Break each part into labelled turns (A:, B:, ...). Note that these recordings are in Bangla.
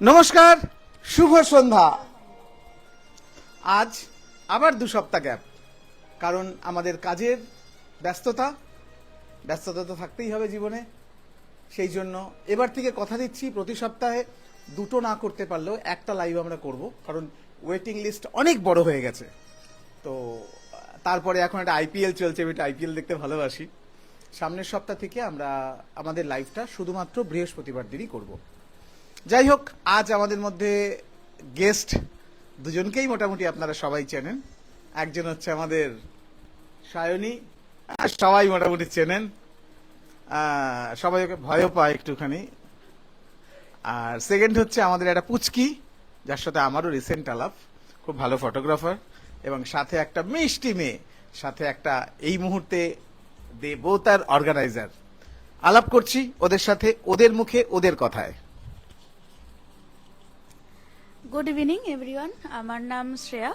A: নমস্কার, শুভ সন্ধ্যা। আজ আবার 2 সপ্তাহ গ্যাপ, কারণ আমাদের কাজের ব্যস্ততা তো থাকতেই হবে জীবনে। সেই জন্য এবার থেকে কথা দিচ্ছি, প্রতি সপ্তাহে 2টো না করতে পারলেও একটা লাইভ আমরা করব, কারণ ওয়েটিং লিস্ট অনেক বড় হয়ে গেছে। তো তারপরে এখন একটা আইপিএল চলছে, আমি একটা আইপিএল দেখতে ভালোবাসি। সামনের সপ্তাহ থেকে আমরা আমাদের লাইভটা শুধুমাত্র বৃহস্পতিবার দিনই করব। যাই হোক, আজ আমাদের মধ্যে গেস্ট দুজনকেই মোটামুটি আপনারা সবাই চেনেন। একজন হচ্ছে আমাদের সায়নী, সবাই মোটামুটি চেনেন, সবাই ওকে ভয়ও পায় একটুখানি। আর সেকেন্ড হচ্ছে আমাদের একটা পুচকি, যার সাথে আমারও রিসেন্ট আলাপ, খুব ভালো ফটোগ্রাফার, এবং সাথে একটা মিষ্টি মেয়ে, সাথে একটা এই মুহূর্তে দেবতার অর্গানাইজার। আলাপ করছি ওদের সাথে, ওদের মুখে ওদের কথায়।
B: গুড ইভিনিং এভরিওয়ান, আমার নাম শ্রেয়া।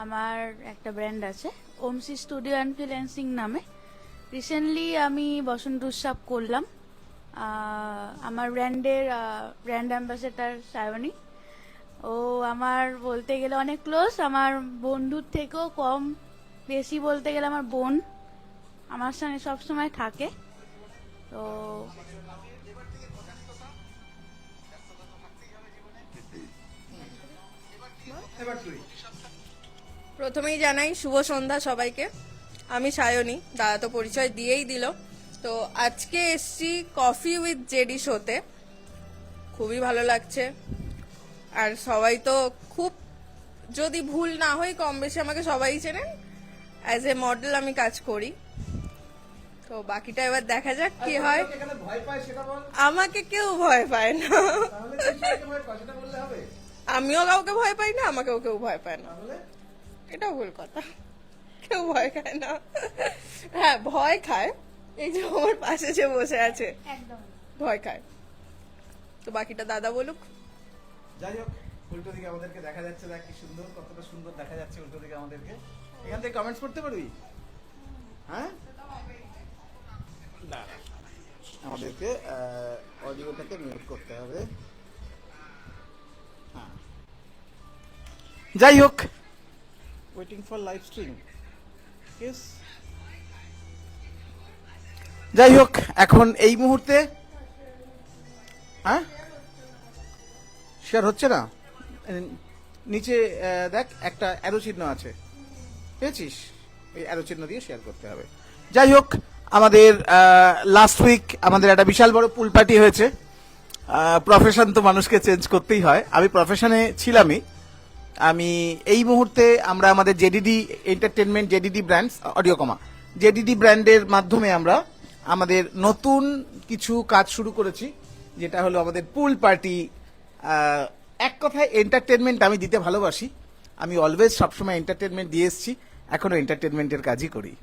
B: আমার একটা ব্র্যান্ড আছে ওমসি স্টুডিও অ্যান্ড ফ্রিল্যান্সিং নামে। রিসেন্টলি আমি বসন্ত উৎসব করলাম। আমার ব্র্যান্ডের ব্র্যান্ড অ্যাম্বাসেডার সায়নী। ও আমার বলতে গেলে অনেক ক্লোজ, আমার বন্ধুর থেকেও কম, বেশি বলতে গেলে আমার বোন। আমার সঙ্গে সবসময় থাকে। তো
C: প্রথমেই জানাই শুভ সন্ধ্যা সবাইকে। আমি সায়নী, দাদা তো পরিচয় দিয়েই দিল। তো আজকে এসছি কফি উইথ জেডি শোতে, খুবই ভালো লাগছে। আর সবাই তো খুব, যদি ভুল না হয় কম বেশি আমাকে সবাই চেনেন, অ্যাজ এ মডেল আমি কাজ করি। তো বাকিটা এবার দেখা যাক কি হয়। আমাকে কেউ ভয় পায় না, আমিও কাউকে ভয় পাই না, আমাকেও কেউ ভয় পায় না। এটাও ভুল কথা, কেউ ভয় খায় না। হ্যাঁ, ভয় খায়, এই যে আমার পাশে যে বসে আছে ভয় খায়। তো বাকিটা দাদা বলুক।
A: যাই হোক, উল্টো দিকে আমাদেরকে দেখা যাচ্ছে, দেখ কি সুন্দর, কতটা সুন্দর দেখা যাচ্ছে উল্টো দিকে আমাদেরকে। এখান থেকে কমেন্টস করতে পারবি? হ্যাঁ, না আমাদেরকে অডিওটাকে মিউট করতে হবে। হ্যাঁ, যাই হোক, waiting for live stream. Yes, যাই হোক, এখন এই মুহূর্তে হ্যাঁ শেয়ার হচ্ছে না। নিচে দেখ একটা অ্যারো চিহ্ন আছে, পেয়েছিস? এই অ্যারো চিহ্ন দিয়ে শেয়ার করতে হবে। যাই হোক, আমাদের লাস্ট উইক আমাদের একটা বিশাল বড় পুল পার্টি হয়েছে। প্রফেশন তো মানুষকে চেঞ্জ করতেই হয়, আমি প্রফেশনে ছিলামই। আমি এই মুহূর্তে আমরা আমাদের জেডিডি এন্টারটেনমেন্ট, জেডিডি ব্র্যান্ডস অডিও কমা জেডিডি ব্র্যান্ডের মাধ্যমে আমরা আমাদের নতুন কিছু কাজ শুরু করেছি, যেটা হলো আমাদের পুল পার্টি। এক কথায় এন্টারটেনমেন্ট আমি দিতে ভালোবাসি। আমি অলওয়েজ সবসময় এন্টারটেনমেন্ট দিয়ে এসেছি, এখনো এন্টারটেনমেন্টের কাজই করি।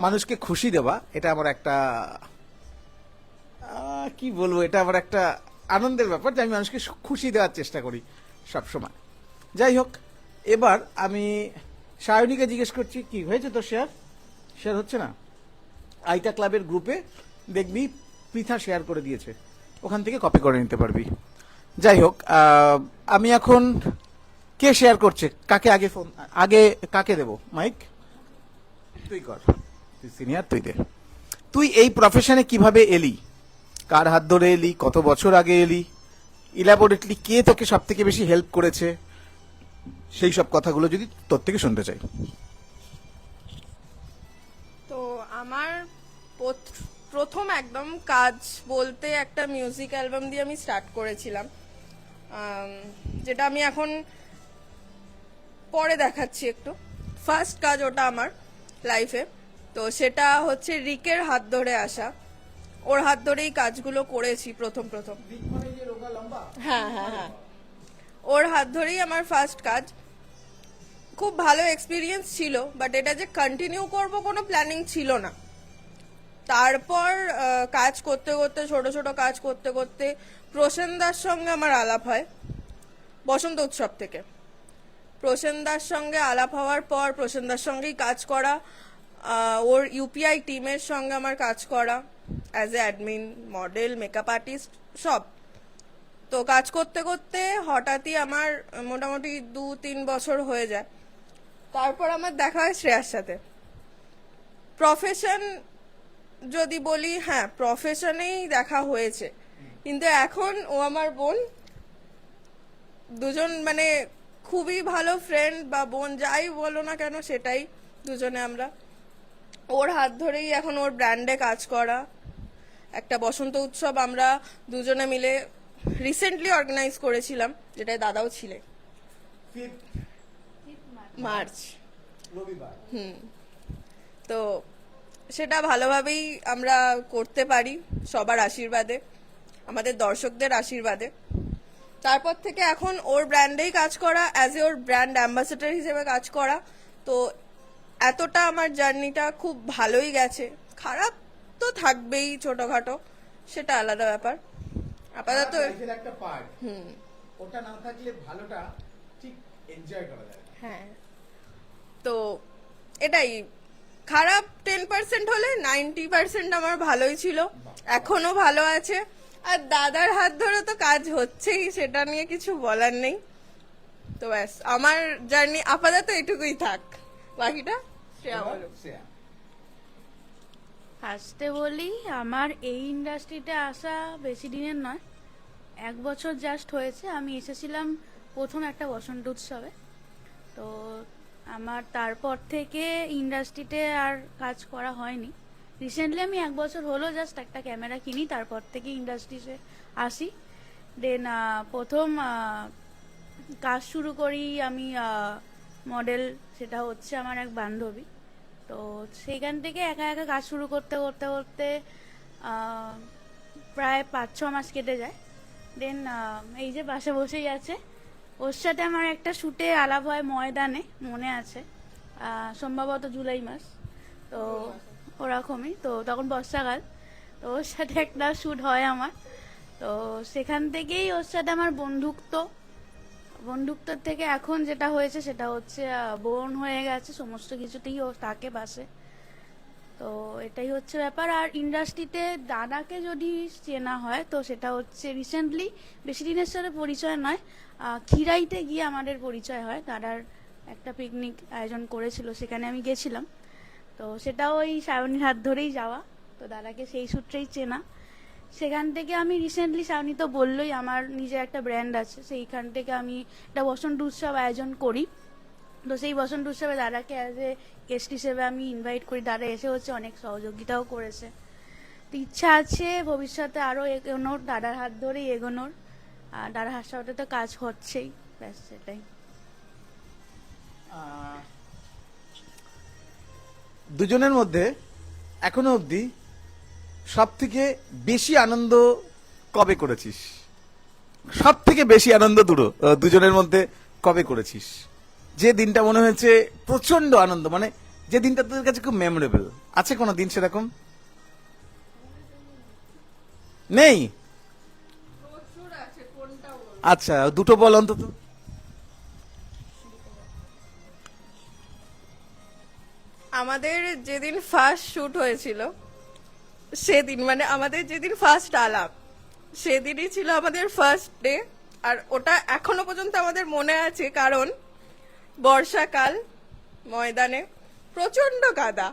A: মানুষকে খুশি দেওয়া, এটা আমার একটা কি বলবো, এটা আমার একটা আনন্দের ব্যাপার যে আমি মানুষকে খুশি দেওয়ার চেষ্টা করি সবসময়। যাই হোক, এবার আমি সায়নীকে জিজ্ঞেস করছি, কি হয়েছে তোর শেয়ার? শেয়ার হচ্ছে না। আইটা ক্লাবের গ্রুপে দেখবি পৃথা শেয়ার করে দিয়েছে, ওখান থেকে কপি করে নিতে পারবি। যাই হোক, আমি এখন, কে শেয়ার করছে, কাকে আগে ফোন, আগে কাকে দেব মাইক? তুই কর, তুই সিনিয়র, তুই দে। তুই এই প্রফেশনে কিভাবে এলি, কার হাত ধরে এলি, কত বছর আগে এলি, ইলাবোরেটলি কে তোকে সব থেকে বেশি হেল্প করেছে, সেই সব কথাগুলো যদি তোর থেকে শুনতে চাই।
C: তো আমার প্রথম একদম কাজ বলতে একটা মিউজিক অ্যালবাম দিয়ে আমি স্টার্ট করেছিলাম, যেটা আমি এখন পরে দেখাচ্ছি একটু। ফার্স্ট কাজ ওটা আমার লাইফে। তো সেটা হচ্ছে রিকের হাত ধরে আসা, ওর হাত ধরেই কাজগুলো করেছি প্রথম। হ্যাঁ হ্যাঁ হ্যাঁ, ওর হাত ধরেই আমার ফার্স্ট কাজ। খুব ভালো এক্সপিরিয়েন্স ছিল, বাট এটা যে কন্টিনিউ করব কোনো প্ল্যানিং ছিল না। তারপর কাজ করতে করতে, ছোট ছোট কাজ করতে করতে প্রসেনদার সঙ্গে আমার আলাপ হয় বসন্ত উৎসব থেকে। প্রসেনদার সঙ্গে আলাপ হওয়ার পর প্রসেনদার সঙ্গেই কাজ করা, ওর ইউপিআই টিমের সঙ্গে আমার কাজ করা as a admin, model, makeup artist, সব। তো কাজ করতে করতে হঠাৎই আমার মোটামুটি 2-3 বছর হয়ে যায়। তারপর আমার দেখা হয় শ্রেয়ার সাথে। প্রফেশন যদি বলি, হ্যাঁ প্রফেশনেই দেখা হয়েছে, কিন্তু এখন ও আমার বোন। দুজন মানে খুবই ভালো ফ্রেন্ড বা বোন, যাই বলো না কেন সেটাই দুজনে আমরা। ওর হাত ধরেই এখন ওর ব্র্যান্ডে কাজ করা। একটা বসন্ত উৎসব আমরা দুজনে মিলে রিসেন্টলি অর্গানাইজ করেছিলাম, যেটায় দাদাও ছিলেন,
A: 5th
C: মার্চ।
A: রবিবার।
C: তো সেটা ভালোভাবেই আমরা করতে পারি সবার আশীর্বাদে, আমাদের দর্শকদের আশীর্বাদে। তারপর থেকে এখন ওর ব্র্যান্ডেই কাজ করা, as a or brand ambassador হিসেবে কাজ করা। তো এতটা আমার জার্নিটা খুব ভালোই গেছে। খারাপ তো থাকবেই ছোটখাটো, সেটা আলাদা ব্যাপার। আপাতত
A: লাইফের একটা পার্ট, ওটা না থাকলে ভালোটা ঠিক এনজয় করা যায় না।
C: হ্যাঁ, তো এটাই। খারাপ 10% হলে 90% আমার ভালোই ছিল, এখনো ভালো আছে। আর দাদার হাত ধরে তো কাজ হচ্ছেই, সেটা নিয়ে কিছু বলার নেই। তো ব্যাস, আমার জার্নি আপাতত এটুকুই থাক, বাকিটা শ্রেয়া বলো।
A: শ্রেয়া।
B: ফার্স্টে বলি, আমার এই ইন্ডাস্ট্রিতে আসা বেশি দিনের নয়, 1 বছর জাস্ট হয়েছে। আমি এসেছিলাম প্রথম একটা বসন্ত উৎসবে। তো আমার তারপর থেকে ইন্ডাস্ট্রিতে আর কাজ করা হয়নি। রিসেন্টলি আমি 1 বছর হলো জাস্ট একটা ক্যামেরা কিনি, তারপর থেকে ইন্ডাস্ট্রিতে আসি। দেন প্রথম কাজ শুরু করি আমি মডেল, সেটা হচ্ছে আমার এক বান্ধবী। তো সেইখান থেকে একা একা কাজ শুরু করতে করতে করতে প্রায় 5-6 মাস কেটে যায়। দেন এই যে পাশে বসেই আছে, ওর সাথে আমার একটা শুটে আলাপ হয় ময়দানে, মনে আছে, সম্ভবত জুলাই মাস। তো ওরকমই, তো তখন বর্ষাকাল। তো ওর সাথে একটা শ্যুট হয় আমার। তো সেখান থেকেই ওর সাথে আমার বন্ধুত্বর থেকে এখন যেটা হয়েছে সেটা হচ্ছে বোন হয়ে গেছে, সমস্ত কিছুতেই ও থাকে পাশে। তো এটাই হচ্ছে ব্যাপার। আর ইন্ডাস্ট্রিতে দাদাকে যদি চেনা হয় তো সেটা হচ্ছে রিসেন্টলি, বেশি দিনের সাথে পরিচয় নয়, খিরাইতে গিয়ে আমাদের পরিচয় হয়। দাদার একটা পিকনিক আয়োজন করেছিল, সেখানে আমি গেছিলাম। তো সেটাও ওই সায়নীর হাত ধরেই যাওয়া। তো দাদাকে সেই সূত্রেই চেনা। সেখান থেকে আমি রিসেন্টলি, সায়নী তো বললোই আমার নিজের একটা ব্র্যান্ড আছে, সেইখান থেকে আমি একটা বসন্ত উৎসব আয়োজন করি। তো সেই বসন্ত উৎসবে দাদাকে অ্যাজ এ গেস্ট হিসেবে আমি ইনভাইট করি। দাদা এসে হচ্ছে অনেক সহযোগিতাও করেছে। তো ইচ্ছা আছে ভবিষ্যতে আরও এগোনোর, দাদার হাত ধরেই এগোনোর। আর দাদার হাত সাথে তো কাজ হচ্ছেই, ব্যাস সেটাই।
A: দুজনের মধ্যে এখনো অবধি সব থেকে বেশি আনন্দ কবে করেছিস? সব থেকে বেশি আনন্দ দুজনের মধ্যে কবে করেছিস? যে দিনটা মনে হয়েছে প্রচন্ড আনন্দ, মানে যে দিনটা তোদের কাছে খুব মেমোরেবল, আছে কোনো দিন সেরকম? নেই? আচ্ছা, দুটো বল অন্তত।
C: আমাদের যেদিন ফার্স্ট শুট হয়েছিল সেদিন, মানে আমাদের যেদিন ফার্স্ট আলাপ, সেদিনই ছিল আমাদের ফার্স্ট ডে। আর ওটা এখনো পর্যন্ত আমাদের মনে আছে, কারণ বর্ষাকাল, ময়দানে প্রচন্ড কাদা।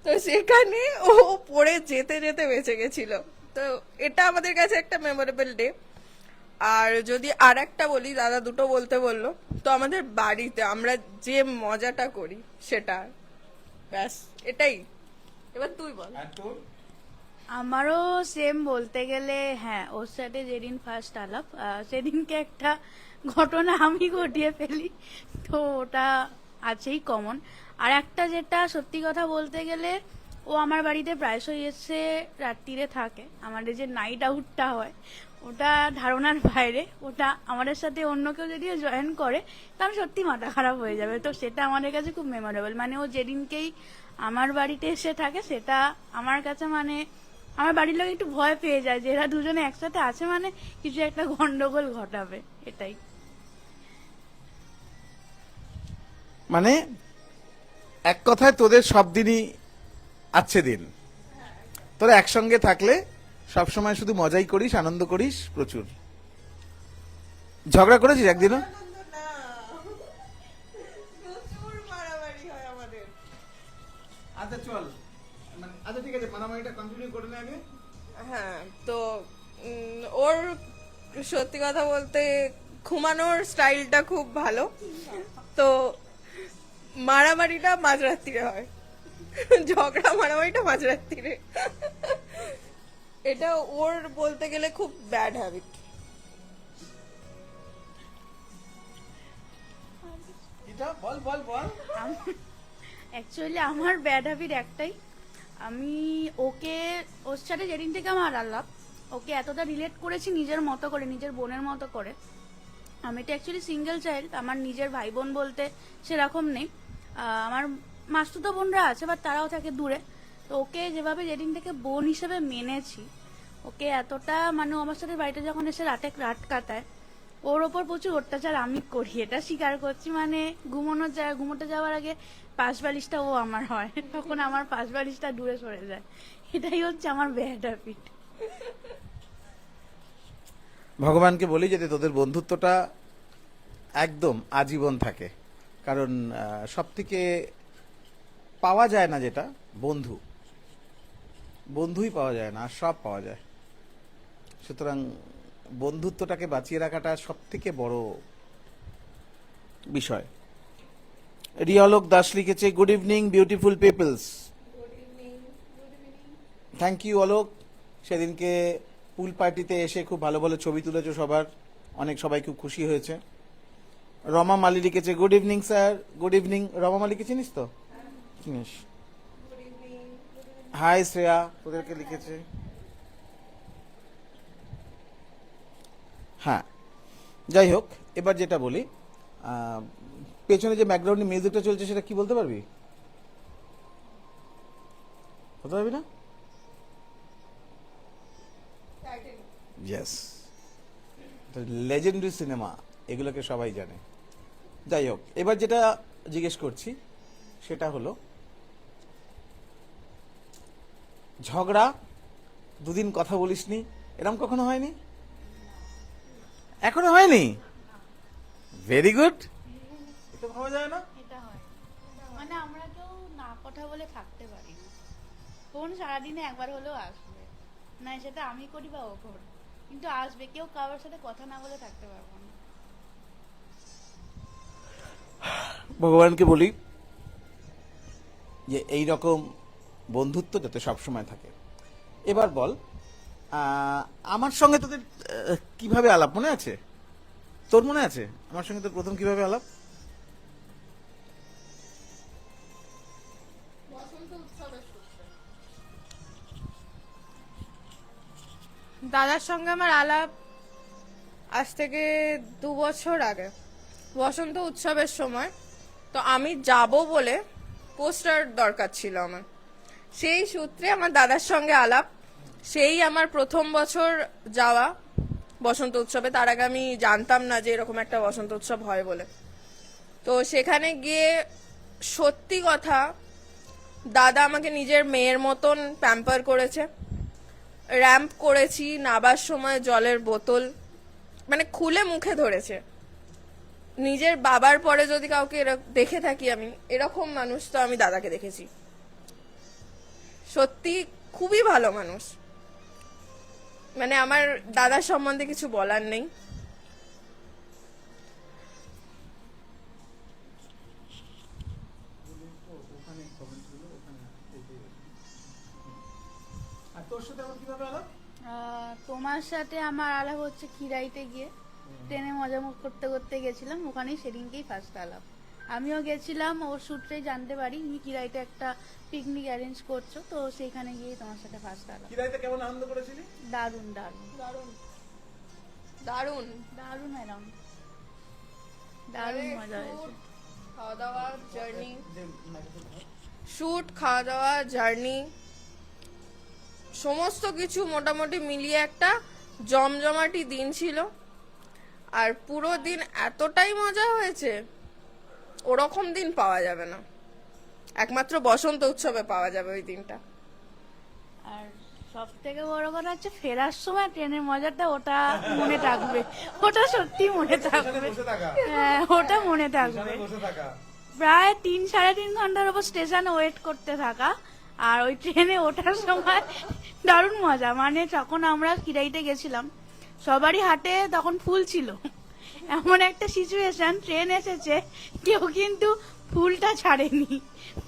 C: তো সেখানে ও পড়ে যেতে যেতে বেঁচে গেছিল। তো এটা আমাদের কাছে একটা মেমোরেবল ডে। আর যদি আর একটা বলি, দাদা দুটো বলতে বললো, তো আমাদের বাড়িতে আমরা যে মজাটা করি সেটা, ব্যাস এটাই। এবার তুই বল।
B: আমারও সেম বলতে গেলে, হ্যাঁ, ওর সাথে যেদিন ফার্স্ট আলাপ, সেদিনকে একটা ঘটনা আমি ঘটিয়ে ফেলি, তো ওটা আছেই কমন। আর একটা যেটা সত্যি কথা বলতে গেলে, ও আমার বাড়িতে প্রায়শই এসে রাত্রিরে থাকে। আমাদের যে নাইট আউটটা হয় ওটা ধারণার বাইরে। ওটা আমাদের সাথে অন্য কেউ যদি জয়েন করে তাহলে সত্যি মাথা খারাপ হয়ে যাবে। তো সেটা আমাদের কাছে খুব মেমোরেবল। মানে ও যেদিনকেই আমার বাড়িতে এসে থাকে সেটা আমার কাছে, মানে আমার বাড়ির লোক একটু ভয় পেয়ে যায় যে এরা দুজনে একসাথে আছে মানে কিছু একটা গন্ডগোল ঘটাবে, এটাই।
A: মানে এক কথায় তোদের সব দিনই আছে দিন, তোরা একসঙ্গে থাকলে সবসময় শুধু মজাই করিস, আনন্দ করিস প্রচুর। ঝগড়া করেছিস একদিনও?
C: প্রচুর মারামারি হয় আমাদের।
A: আচ্ছা চল, মানে আচ্ছা ঠিক আছে, মারামারিটা কন্টিনিউ করে নে আগে।
C: হ্যাঁ, তো ওর সত্যি কথা বলতে ঘুমানোর স্টাইলটা খুব ভালো, তো মারামারিটা মাঝরাত্রিরে হয়, ঝগড়া মারামারিটা মাঝরাত্রিরে। এটা ওর বলতে গেলে খুব ব্যাড হ্যাবিট।
A: এটা বল বল বল।
B: অ্যাকচুয়ালি আমার ব্যাড হ্যাবিট একটাই, আমি ওর সাথে যেদিন থেকে আমার আলাপ, ওকে এতটা রিলেট করেছি নিজের মতো করে, নিজের বোনের মতো করে। আমি তো অ্যাকচুয়ালি সিঙ্গেল চাইল্ড, আমার নিজের ভাই বোন বলতে সেরকম নেই। আমার মাসতুতো বোনরা আছে, বাট তারাও থাকে দূরে। তো ওকে যেভাবে যেদিন থেকে বোন হিসেবে মেনেছি, ওকে এতটা মানে ও আমার সাথে বাড়িতে যখন এসে রাত কাটায়, ওর ওপর প্রচুর অত্যাচার আমি করি, এটা স্বীকার করছি। মানে ঘুমোতে যাওয়ার আগে পাশ বালিশটা ও আমার হয়, তখন আমার পাশ বালিশটা দূরে সরে যায়। এটাই হচ্ছে আমার ব্যাড হ্যাবিট।
A: ভগবানকে বলি যাতে তোদের বন্ধুত্বটা একদম আজীবন থাকে, কারণ সব থেকে পাওয়া যায় না যেটা বন্ধু, বন্ধুই পাওয়া যায় না, আর সব পাওয়া যায়। সুতরাং বন্ধুত্বটাকে বাঁচিয়ে রাখাটা সব থেকে বড় বিষয়। রিয়ালোক দাস লিখেছে, good evening beautiful peoples. Thank you Alok, সেদিনকে পুল পার্টিতে এসে খুব ভালো ভালো ছবি তুলেছো সবার, সবাই খুব খুশি হয়েছে। রমা মালি লিখেছে, good evening sir. Good evening. Rama মালিকে চিনিস তো? চিনিস। হাই শ্রেয়া তোদেরকে লিখেছে। হ্যাঁ, যাই হোক, এবার যেটা বলি, পেছনে যে ব্যাকগ্রাউন্ডে মিউজিকটা চলছে সেটা কি বলতে পারবি? বলতে পারবি না? ইয়েস, লেজেন্ডারি সিনেমা, এগুলোকে সবাই জানে। যাই হোক, এবার যেটা জিজ্ঞেস করছি সেটা হলো, ঝগড়া, দুদিন কথা বলিসনি, এরকম কখনো হয়নি? এখনো হয়নি? Very good. এটা ভাবা যায় না?
B: এটা হয়, মানে আমরা কেউ না কথা বলে থাকতে পারি না। ফোন সারাদিনে একবার হলেও আসবে, না সেটা আমি করি বা ও করি, কিন্তু আসবে। কেউ কারোর সাথে কথা না বলে থাকতে পারবো না।
A: ভগবানকে বলি যে এই রকম বন্ধুত্ব যাতে সবসময় থাকে। এবার বল, আমার সঙ্গে তোদের কিভাবে আলাপ মনে আছে? তোর মনে আছে আমার সঙ্গে তোর প্রথম কিভাবে আলাপ?
C: দাদার সঙ্গে আমার আলাপ আজ থেকে 2 বছর আগে, বসন্ত উৎসবের সময়। তো আমি যাব বলে পোস্টার দরকার ছিল আমার, সেই সূত্রে আমার দাদার সঙ্গে আলাপ। সেই আমার প্রথম বছর যাওয়া বসন্ত উৎসবে, তার আগে আমি জানতাম না যে এরকম একটা বসন্ত উৎসব হয় বলে। তো সেখানে গিয়ে সত্যি কথা, দাদা আমাকে নিজের মেয়ের মতন প্যাম্পার করেছে। র্যাম্প করেছি, নাবার সময় জলের বোতল মানে খুলে মুখে ধরেছে। নিজের বাবার পরে যদি কাউকে দেখে থাকি আমি, এরকম মানুষ তো আমি দাদাকে দেখেছি। সত্যি খুবই ভালো মানুষ, মানে আমার দাদার সম্বন্ধে কিছু বলার নেই।
A: আর তোর সাথে আমার কিভাবে আলাপ?
B: তোমার সাথে আমার আলাপ হচ্ছে খিরাইতে গিয়ে, ট্রেনে মজা করতে করতে গেছিলাম, ওখানেই সেদিনকেই ফার্স্ট আলাপ। আমিও গেছিলাম, ওর সূত্রেই জানতে পারি তুমি খিরাইতে একটা পিকনিক অ্যারেঞ্জ করছো, তো সেইখানে গিয়ে তোমার সাথে ফার্স্ট আলাপ।
A: কিরাইতে কেমন আনন্দ করেছিলি?
B: দারুণ দারুণ
C: দারুণ দারুণ
B: দারুণ ম্যাডাম, দারুণ মজা হয়েছে।
C: খাওয়া দাওয়া জার্নি, শুট, খাওয়া দাওয়া জার্নি, সমস্ত কিছু মোটামুটি মিলিয়ে একটা জমজমাটি দিন ছিল। আর পুরো দিন এতটাই মজা হয়েছে, ওরকম দিন পাওয়া যাবে না, একমাত্র বসন্ত উৎসবে পাওয়া যাবে ওই দিনটা।
B: আর সব থেকে বড় কথা হচ্ছে ফেরার সময় ট্রেনের মজাটা, ওটা মনে থাকবে, ওটা সত্যি মনে থাকবে। হ্যাঁ, ওটা মনে থাকবে। প্রায় 3-3.5 ঘন্টার উপর স্টেশনে ওয়েট করতে থাকা, আর ওই ট্রেনে ওঠার সময় দারুণ মজা। মানে যখন আমরা কিরাইতে গেছিলাম, সবারই হাটে তখন ফুল ছিল। এমন একটা সিচুয়েশন, ট্রেন এসেছে, কেউ কিন্তু ফুলটা ছাড়েনি,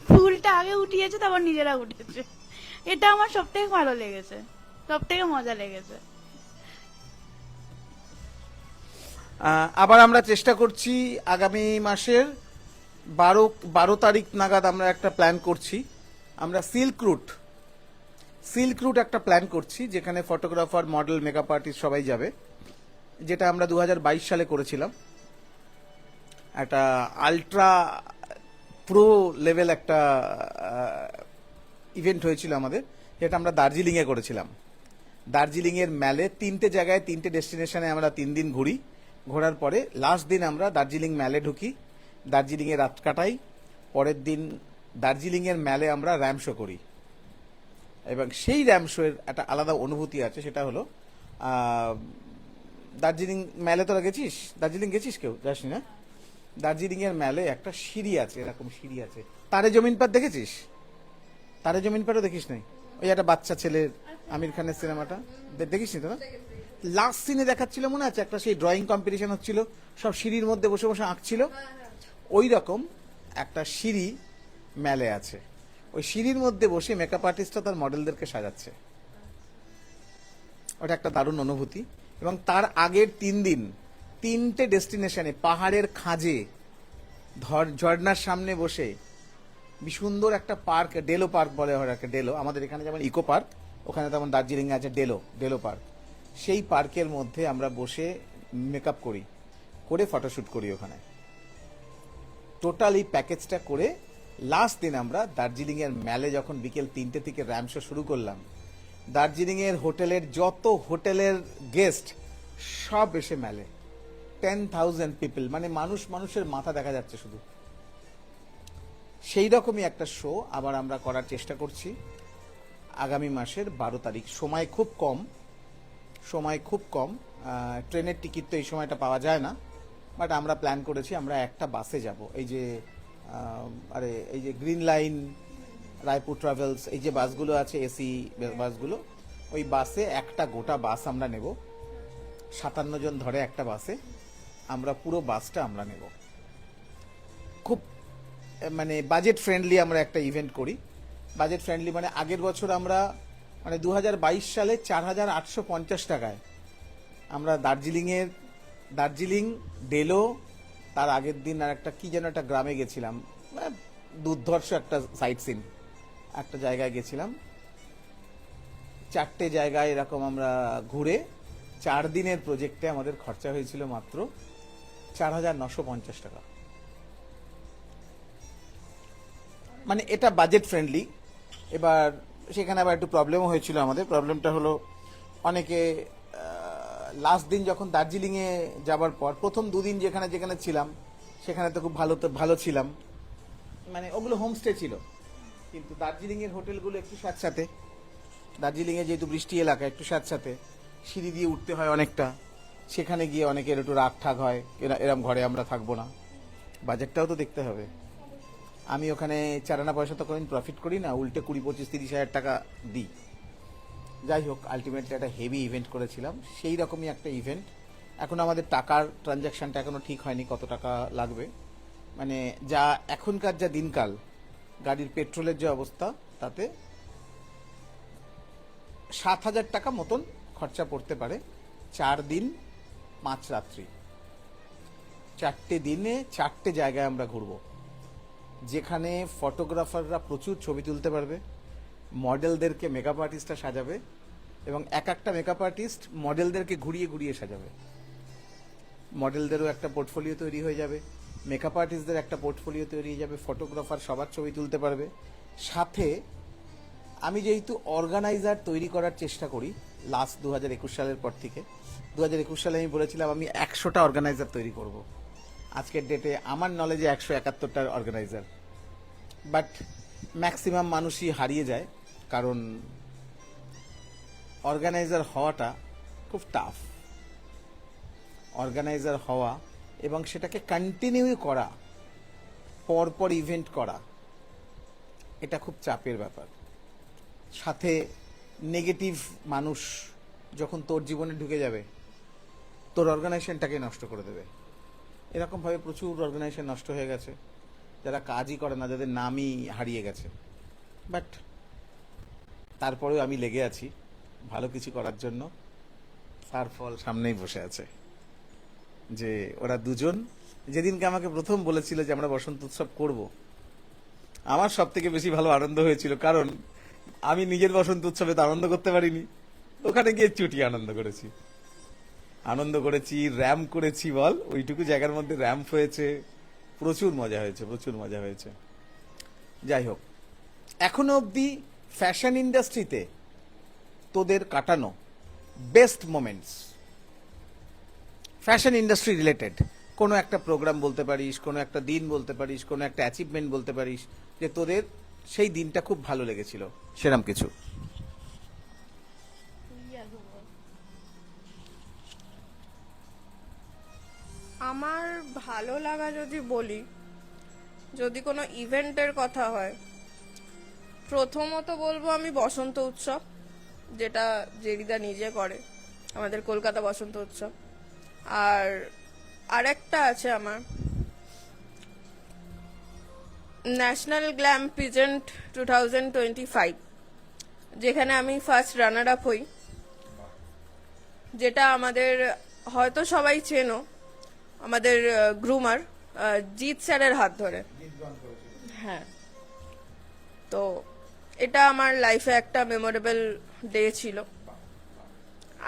B: ফুলটা আগে উঠিয়েছে, তারপর নিজেরা উঠেছে। এটা আমার সব থেকে ভালো লেগেছে, সব থেকে মজা লেগেছে।
A: আবার আমরা চেষ্টা করছি আগামী মাসের 12 তারিখ নাগাদ আমরা একটা প্ল্যান করছি। আমরা সিল্ক রুট একটা প্ল্যান করছি, যেখানে ফটোগ্রাফার, মডেল, মেকআপ আর্টিস্ট সবাই যাবে, যেটা আমরা 2022 সালে করেছিলাম। একটা আলট্রা প্রো লেভেল একটা ইভেন্ট হয়েছিল আমাদের, যেটা আমরা দার্জিলিংয়ে করেছিলাম। দার্জিলিংয়ের ম্যালে 3টে জায়গায় 3টে ডেস্টিনেশনে আমরা 3 দিন ঘুরি। ঘোরার পরে লাস্ট দিন আমরা দার্জিলিং ম্যালে ঢুকি, দার্জিলিংয়ে রাত কাটাই। পরের দিন দার্জিলিংয়ের ম্যালে আমরা র্যাম শো করি, এবং সেই র্যাম শো এর একটা আলাদা অনুভূতি আছে। সেটা হলো দার্জিলিং ম্যালে তোরা গেছিস? দার্জিলিং গেছিস? কেউ যাসনি না? দার্জিলিংয়ের ম্যালে একটা সিঁড়ি আছে, এরকম সিঁড়ি আছে। তারে জমিন পার দেখেছিস? তারে জমিন পারও দেখিস নাই? ওই একটা বাচ্চা ছেলের, আমির খানের সিনেমাটা দেখিস নি তোরা? লাস্ট সিনে দেখাচ্ছিল মনে আছে, একটা সেই ড্রয়িং কম্পিটিশন হচ্ছিল, সব সিঁড়ির মধ্যে বসে বসে আঁকছিল। ওই রকম একটা সিঁড়ি ম্যালে আছে। ওই সিঁড়ির মধ্যে বসে মেকআপ আর্টিস্টরা তার মডেলদেরকে সাজাচ্ছে। ওটা একটা দারুণ অনুভূতি। এবং তার আগের 3 দিন 3টে ডেস্টিনেশনে, পাহাড়ের খাঁজে, ঝর্ণার সামনে বসে, সুন্দর একটা পার্ক, ডেলো পার্ক বলে ওটাকে, ডেলো। আমাদের এখানে যেমন ইকো পার্ক, ওখানে তেমন দার্জিলিং আছে ডেলো পার্ক। সেই পার্কের মধ্যে আমরা বসে মেকআপ করি, করে ফটোশুট করি ওখানে। টোটাল এই প্যাকেজটা করে লাস্ট দিন আমরা দার্জিলিং এর ম্যালে যখন বিকেল 3টে থেকে র্যাম শো শুরু করলাম, দার্জিলিং এর হোটেলের যত হোটেলের গেস্ট সব এসে ম্যালে, 10,000 পিপল, মানে মানুষের মাথা দেখা যাচ্ছে শুধু। সেই রকমই একটা শো আবার আমরা করার চেষ্টা করছি আগামী মাসের 12 তারিখ। সময় খুব কম। ট্রেনের টিকিট তো এই সময়টা পাওয়া যায় না, বাট আমরা প্ল্যান করেছি আমরা একটা বাসে যাব। এই যে গ্রিন লাইন, রায়পুর ট্রাভেলস, এই যে বাসগুলো আছে, এসি বাসগুলো, ওই বাসে একটা গোটা বাস আমরা নেব। 57 জন ধরে একটা বাসে আমরা পুরো বাসটা আমরা নেব। খুব মানে বাজেট ফ্রেন্ডলি আমরা একটা ইভেন্ট করি। বাজেট ফ্রেন্ডলি মানে আগের বছর আমরা, মানে 2022 সালে 4,850 টাকায় আমরা দার্জিলিং, ডেলো, তার আগের দিন আর একটা কি যেন একটা গ্রামে গেছিলাম, দুর্ধর্ষ একটা সাইট সিন একটা জায়গায় গেছিলাম। 4টে জায়গায় এরকম আমরা ঘুরে 4 দিনের প্রজেক্টে আমাদের খরচা হয়েছিল মাত্র 4,950 টাকা। মানে এটা বাজেট ফ্রেন্ডলি। এবার সেখানে আবার একটু প্রবলেমও হয়েছিল আমাদের। প্রবলেমটা হলো, অনেকে লাস্ট দিন যখন দার্জিলিংয়ে যাবার পর প্রথম 2 দিন যেখানে ছিলাম, সেখানে তো খুব ভালো ছিলাম, মানে ওগুলো হোমস্টে ছিল। কিন্তু দার্জিলিংয়ের হোটেলগুলো একটু স্যাঁতস্যাঁতে, দার্জিলিংয়ে যেহেতু বৃষ্টি এলাকা, একটু স্যাঁতস্যাঁতে, সিঁড়ি দিয়ে উঠতে হয় অনেকটা। সেখানে গিয়ে অনেকের একটু রাগ ঠাক হয়, এরম ঘরে আমরা থাকবো না, বাজেটটাও তো দেখতে হবে। আমি ওখানে 4 আনা পয়সা তো কোনোদিন প্রফিট করি না, উল্টে 20, 25, 30 হাজার টাকা দিই। যাই হোক, আলটিমেটলি একটা হেভি ইভেন্ট করেছিলাম। সেই রকমই একটা ইভেন্ট। এখন আমাদের টাকার ট্রানজ্যাকশনটা এখনো ঠিক হয়নি, কত টাকা লাগবে। মানে যা এখনকার যা দিনকাল, গাড়ির পেট্রোলের যে অবস্থা, তাতে 7,000 টাকা মতন খরচা পড়তে পারে। 4 দিন 5 রাত্রি, 4টে দিনে 4টে জায়গায় আমরা ঘুরবো, যেখানে ফটোগ্রাফাররা প্রচুর ছবি তুলতে পারবে, মডেলদেরকে মেকআপ আর্টিস্টরা সাজাবে, এবং একটা মেকআপ আর্টিস্ট মডেলদেরকে ঘুরিয়ে সাজাবে। মডেলদেরও একটা পোর্টফোলিও তৈরি হয়ে যাবে, মেকআপ আর্টিস্টদের একটা পোর্টফোলিও তৈরি হয়ে যাবে, ফটোগ্রাফার সবার ছবি তুলতে পারবে। সাথে আমি যেহেতু অর্গানাইজার তৈরি করার চেষ্টা করি লাস্ট 2021 সালের পর থেকে, 2021 সালে আমি বলেছিলাম আমি 100টা অর্গানাইজার তৈরি করব। আজকের ডেটে আমার নলেজে 171টা অর্গানাইজার, বাট ম্যাক্সিমাম মানুষই হারিয়ে যায়, কারণ অর্গানাইজার হওয়াটা খুব টাফ। অর্গানাইজার হওয়া এবং সেটাকে কন্টিনিউ করা, পরপর ইভেন্ট করা, এটা খুব চাপের ব্যাপার। সাথে নেগেটিভ মানুষ যখন তোর জীবনে ঢুকে যাবে, তোর অর্গানাইজেশনটাকে নষ্ট করে দেবে। এরকমভাবে প্রচুর অর্গানাইজেশন নষ্ট হয়ে গেছে, যারা কাজই করে না, যাদের নামই হারিয়ে গেছে। বাট তারপরেও আমি লেগে আছি ভালো কিছু করার জন্য। তার ফল সামনেই বসে আছে। যে ওরা দুজন যেদিনকে আমাকে প্রথম বলেছিল যে আমরা বসন্ত উৎসব করব, আমার সব থেকে বেশি ভালো আনন্দ হয়েছিল, কারণ আমি নিজের বসন্ত উৎসবে তো আনন্দ করতে পারিনি। ওখানে গিয়ে চুটি আনন্দ করেছি, র্যাম্প করেছি। বল, ওইটুকু জায়গার মধ্যে র্যাম্প হয়েছে, প্রচুর মজা হয়েছে, প্রচুর মজা হয়েছে। যাই হোক, এখনো অবধি ফ্যাশন ইন্ডাস্ট্রিতে তোদের কাটানো best moments, fashion industry related কোনো একটা প্রোগ্রাম বলতে পারিস, কোনো একটা দিন বলতে পারিস, কোনো একটা অ্যাচিভমেন্ট বলতে পারিস, যে তোদের সেই দিনটা খুব ভালো লেগেছিল, সেরকম কিছু।
C: আমার ভালো লাগা যদি বলি, যদি কোনো ইভেন্টের কথা হয়, প্রথমত বলবো আমি বসন্ত উৎসব, যেটা জেরিদা নিজে করে, আমাদের কলকাতা বসন্ত উৎসব। আর আরেকটা আছে আমার ন্যাশনাল গ্ল্যাম পিজেন্ট 2025, যেখানে আমি ফার্স্ট রানার আপ হই, যেটা আমাদের হয়তো সবাই চেনো, আমাদের গ্রুমার জিৎ স্যারের হাত ধরে। হ্যাঁ, তো এটা আমার লাইফে একটা মেমোরেবল ডে ছিল।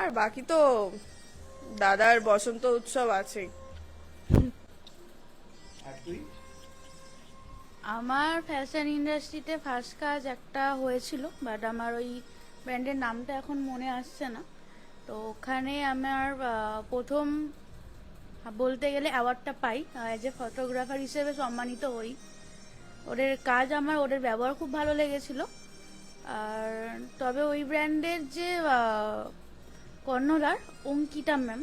C: আর বাকি তো দাদার বসন্ত উৎসব আছেই।
B: আমার ফ্যাশন ইন্ডাস্ট্রিতে ফার্স্ট কাজ একটা হয়েছিল, বাট আমার ওই ব্র্যান্ডের নামটা এখন মনে আসছে না। তো ওখানে আমার প্রথম বলতে গেলে অ্যাওয়ার্ডটা পাই, অ্যাজ এ ফটোগ্রাফার হিসেবে সম্মানিত হই। ওদের কাজ আমার, ওদের ব্যবহার খুব ভালো লেগেছিল। আর তবে ওই ব্র্যান্ডের যে কর্ণধার অঙ্কিতা ম্যাম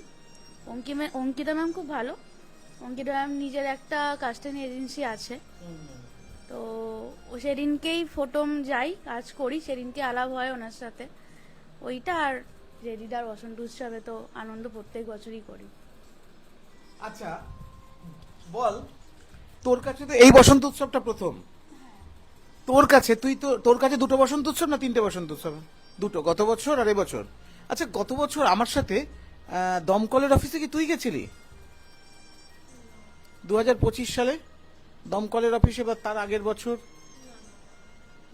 B: খুব ভালো। অঙ্কিতা ম্যাম নিজের একটা কাস্টিং এজেন্সি আছে, তো ও সেদিনকেই ফটোম যাই, কাজ করি, সেদিনকে আলাপ হয় ওনার সাথে। ওইটা আর জেরিদার বসন্ত উৎসবে তো আনন্দ প্রত্যেক বছরই করি।
A: আচ্ছা বল, তোর কাছে তো এই বসন্ত উৎসবটা প্রথম, তোর কাছে দুটো বসন্ত উৎসব না তিনটে বসন্ত উৎসব? দুটো, গত বছর আর এবছর। আচ্ছা, গত বছর আমার সাথে দমকলের অফিসে কি তুই গেছিলি 2025 সালে দমকলের অফিসে? বা তার আগের বছর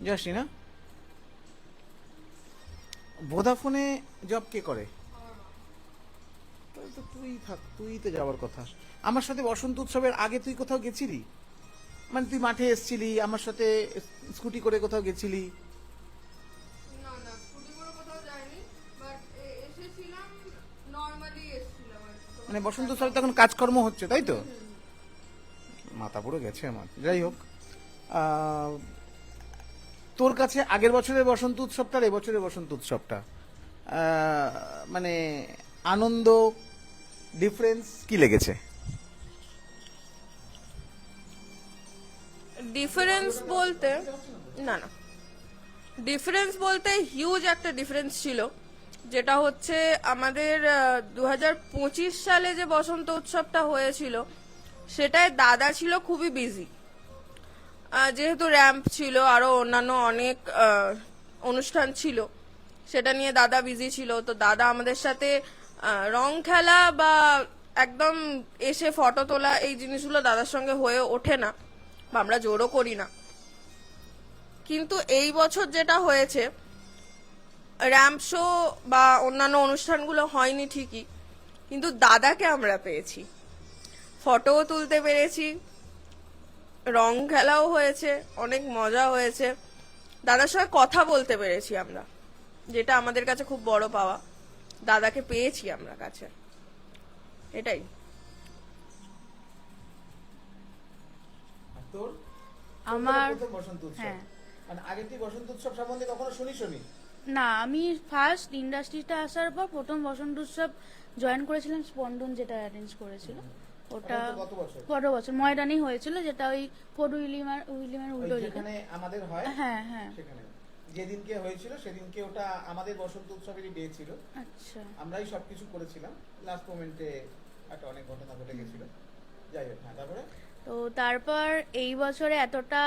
A: যাসনি না? ভোদাফোনে জব কে করে? তাহলে তো তুই থাক, তুই তো যাওয়ার কথা। আমার সাথে বসন্ত উৎসবের আগে তুই কোথাও গেছিলি? মানে তুই মাঠে এসেছিলি আমার সাথে, স্কুটি করে কোথাও গেছিলি?
C: না না, স্কুটি করে কোথাও যাইনি, বাট এসেছিলাম, নরমালি এসেছিলাম।
A: মানে বসন্ত উৎসবে তখন কাজকর্ম হচ্ছে, তাই তো? মাথা পুরো গেছে আমার। যাই হোক, তোর কাছে আগের বছরের বসন্ত উৎসবটা আর এবছরের বসন্ত উৎসবটা মানে আনন্দ ডিফারেন্স কি লেগেছে?
C: ডিফারেন্স বলতে ডিফারেন্স বলতে হিউজ একটা ডিফারেন্স ছিল, যেটা হচ্ছে আমাদের 2025 সালে যে বসন্ত উৎসবটা হয়েছিল, সেটায় দাদা ছিল খুবই বিজি। যেহেতু র্যাম্প ছিল, আরো অন্যান্য অনেক অনুষ্ঠান ছিল, সেটা নিয়ে দাদা বিজি ছিল। তো দাদা আমাদের সাথে রং খেলা বা একদম এসে ফটো তোলা, এই জিনিসগুলো দাদার সঙ্গে হয়ে ওঠে না, বা আমরা জোরও করি না। কিন্তু এই বছর যেটা হয়েছে, র্যাম্প শো বা অন্যান্য অনুষ্ঠানগুলো হয়নি ঠিকই, কিন্তু দাদাকে আমরা পেয়েছি, ফটোও তুলতে পেরেছি, রং খেলাও হয়েছে, অনেক মজা হয়েছে, দাদার সঙ্গে কথা বলতে পেরেছি আমরা, যেটা আমাদের কাছে খুব বড় পাওয়া। দাদাকে পেয়েছি আমরা কাছে, এটাই।
A: তোর
B: আমার
A: প্রথম বসন্ত উৎসব,
B: হ্যাঁ,
A: মানে আগে তুই বসন্ত উৎসব সম্বন্ধে কখনো শুনিসনি?
B: না, আমি ফার্স্ট ইন্ডাস্ট্রিতে আসার পর প্রথম বসন্ত উৎসব জয়েন করেছিলাম স্পন্দন, যেটা অ্যারেঞ্জ করেছিল। ওটা
A: ওটা তো গত বছর।
B: গত বছর ময়দানেই হয়েছিল, যেটা ওই ফোর্ট উইলিয়ামের
A: ওই
B: উল্টো দিকে।
A: যেখানে আমাদের হয়,
B: হ্যাঁ হ্যাঁ।
A: সেখানে যেদিনকে হয়েছিল সেদিনকে ওটা আমাদের বসন্ত উৎসবেরই ডে ছিল।
B: আচ্ছা।
A: আমরাই সবকিছু করেছিলাম, লাস্ট মোমেন্টে একটা অনেক ঘটনা ঘটে গেছিল। যাই হোক, হ্যাঁ, তারপরে
B: তো তারপর এই বছরে এতটা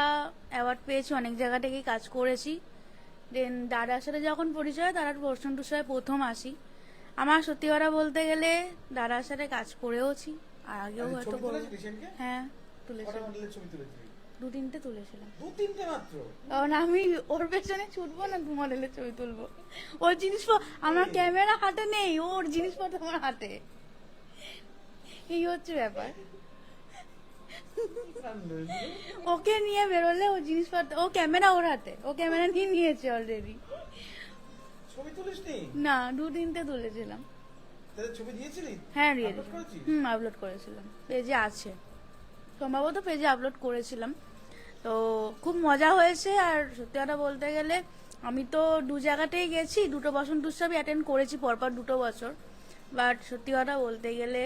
B: অ্যাওয়ার্ড পেয়েছি, অনেক জায়গা থেকেই কাজ করেছি। দেন দাদার সাথে যখন পরিচয় হয়, দাদার বসন্ত উৎসবে প্রথম আসি। আমার সত্যি কথা বলতে গেলে দাদার সাথে কাজ করেওছি, আর আগেও
A: আরে,
B: হয়তো
A: ছবি
B: করবো।
A: তুলেছিস রিসেন্টলি?
B: হ্যাঁ,
A: কটা
B: তুলেছিলাম।
A: মডেলের ছবি তুলেছিস?
B: 2-3টে তুলেছিলাম।
A: 2-3টে মাত্র?
B: কারণ আমি ওর পেছনে ছুটবো না, 2 মডেলের ছবি তুলবো। ওর জিনিসপত্র আমার ক্যামেরা হাতে নেই, ওর জিনিসপত্র আমার হাতে, এই হচ্ছে ব্যাপার। ওকে নিয়ে বেরোলে ও জিনিসপত্র, ও ক্যামেরা ওর হাতে, ও ক্যামেরা নিয়ে নিয়েছে অলরেডি।
A: ছবি তুলিসনি?
B: না, 2-3টে তুলেছিলাম।
A: তাহলে ছবি দিয়েছিলি?
B: হ্যাঁ, দিয়ে
A: Upload করেছিস?
B: আপলোড করেছিলাম, পেজে আছে, সম্ভবত পেজে আপলোড করেছিলাম। তো খুব মজা হয়েছে। আর সত্যি কথা বলতে গেলে আমি তো 2 জায়গাতেই গেছি, 2টো বসন্ত উৎসবই অ্যাটেন্ড করেছি পরপর 2টো বছর। বাট সত্যি কথা বলতে গেলে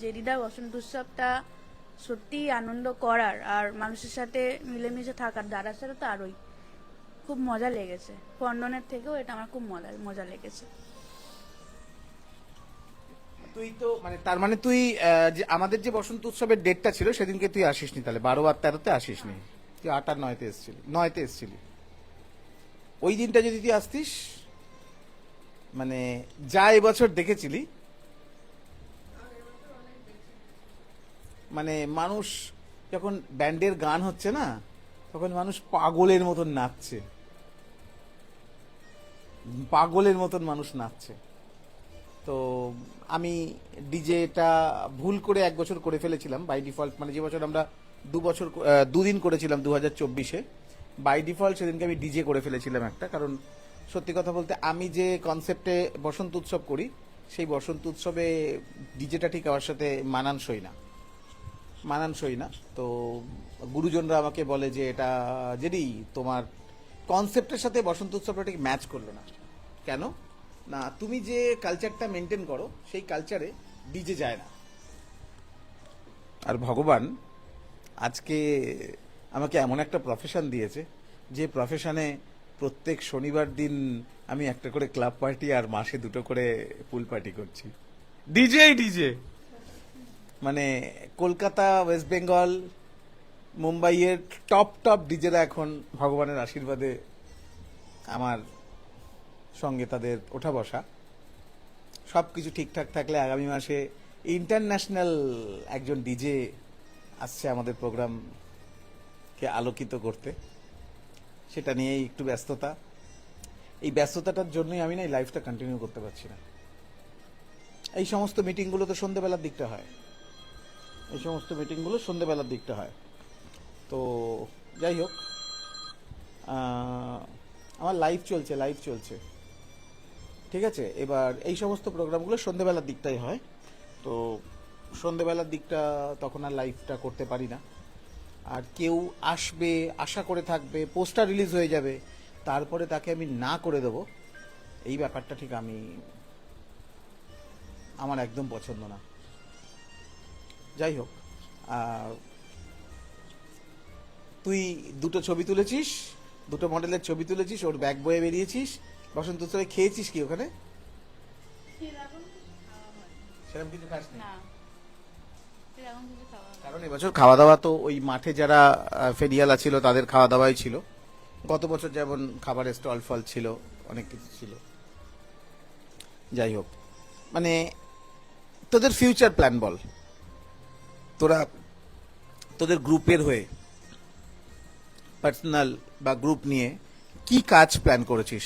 B: জেডিদা বসন্ত উৎসবটা সত্যি আনন্দ করার, আর মানুষের সাথে মিলেমিশে থাকার, দাদার সাথে তো আরোই খুব মজা লেগেছে। স্পন্দনের থেকেও এটা আমার খুব মজা লেগেছে।
A: তুই তো মানে তার মানে তুই যে আমাদের যে বসন্ত উৎসবের ডেটটা ছিল সেদিনকে তুই আসিসনি, তাহলে 12 আর 13-তে আসিসনি, তুই 8 আর 9-তে এসেছিলি। 9-তে এসেছিলি। ওই দিনটা যদি তুই আসতিস, মানে যা এবছর দেখেছিলি, মানে মানুষ যখন ব্যান্ডের গান হচ্ছে না, তখন মানুষ পাগলের মতন নাচছে, পাগলের মতন মানুষ নাচছে। তো আমি ডিজেটা ভুল করে 1 বছর করে ফেলেছিলাম বাই ডিফল্ট, মানে যে বছর আমরা 2 দিন করেছিলাম 2024-এ, বাই ডিফল্ট সেদিনকে আমি ডিজে করে ফেলেছিলাম একটা। কারণ সত্যি কথা বলতে আমি যে কনসেপ্টে বসন্ত উৎসব করি, সেই বসন্ত উৎসবে ডিজেটা ঠিক আমার সাথে মানানসই না। তো গুরুজনরা আমাকে বলে যে এটা যদি তোমার কনসেপ্টের সাথে বসন্ত উৎসবটা ঠিক ম্যাচ করলো না। কেন না, তুমি যে কালচারটা মেনটেন করো সেই কালচারে ডিজে যায় না। আর ভগবান আজকে আমাকে এমন একটা প্রফেশন দিয়েছে, যে প্রফেশনে প্রত্যেক শনিবার দিন আমি একটা করে ক্লাব পার্টি আর মাসে 2টো করে পুল পার্টি করছি। ডিজে মানে কলকাতা, ওয়েস্ট বেঙ্গল, মুম্বাইয়ের টপ ডিজেরা এখন ভগবানের আশীর্বাদে আমার সঙ্গে তাদের ওঠা বসা। সব কিছু ঠিকঠাক থাকলে আগামী মাসে ইন্টারন্যাশনাল একজন ডিজে আসছে আমাদের প্রোগ্রামকে আলোকিত করতে। সেটা নিয়েই একটু ব্যস্ততা। এই ব্যস্ততাটার জন্যই আমি না এই লাইফটা কন্টিনিউ করতে পারছি না। এই সমস্ত মিটিংগুলো তো সন্ধ্যেবেলার দিকটা হয়, তো যাই হোক, আমার লাইফ চলছে, ঠিক আছে। এবার এই সমস্ত প্রোগ্রামগুলো সন্ধ্যেবেলার দিকটাই হয়, তো সন্ধ্যেবেলার দিকটা তখন আর লাইফটা করতে পারি না। আর কেউ আসবে, আশা করে থাকবে, পোস্টার রিলিজ হয়ে যাবে, তারপরে তাকে আমি না করে দেবো, এই ব্যাপারটা ঠিক আমার একদম পছন্দ না। যাই হোক, তুই 2টো ছবি তুলেছিস, 2টো মডেলের ছবি তুলেছিস, ওর ব্যাগ বয়ে বেরিয়েছিস, বসন্ত উৎসবে খেয়েছিস কি ওখানে? সেরকম কিছু খাসনি?
B: না, এরকম কিছু খাওয়া হয় না।
A: কারণ এবছর খাওয়া দাওয়া তো ওই মাঠে যারা ফেরিয়ালা ছিল তাদের খাওয়া দাওয়াই ছিল। গত বছর যেমন খাবারের স্টল ফল ছিল, অনেক কিছু ছিল। যাই হোক, মানে তোদের ফিউচার প্ল্যান বল, তোরা তোদের গ্রুপের হয়ে, পার্সোনাল বা গ্রুপ নিয়ে কি কাজ প্ল্যান করেছিস?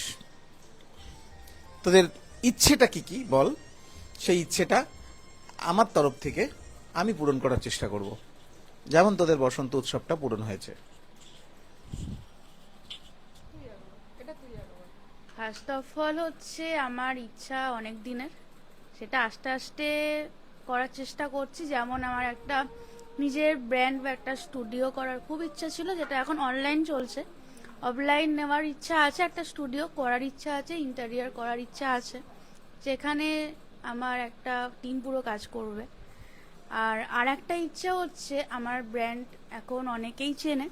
A: তোদের ইচ্ছেটা কি বল, সেই ইচ্ছেটা আমার তরফ থেকে আমি পূরণ করার চেষ্টা করব, যেমন তোদের বসন্ত উৎসবটা পূরণ হয়েছে।
B: ফার্স্ট অফ অল হচ্ছে আমার ইচ্ছা অনেক দিনের, সেটা আস্তে আস্তে করার চেষ্টা করছি। যেমন আমার একটা নিজের ব্র্যান্ড বা একটা স্টুডিও করার খুব ইচ্ছা ছিল, যেটা এখন অনলাইন চলছে। অফলাইন নেওয়ার ইচ্ছা আছে, একটা স্টুডিও করার ইচ্ছা আছে, ইন্টেরিয়ার করার ইচ্ছা আছে, যেখানে আমার একটা টিম পুরো কাজ করবে। আর একটা ইচ্ছা হচ্ছে, আমার ব্র্যান্ড এখন অনেকেই চেনে,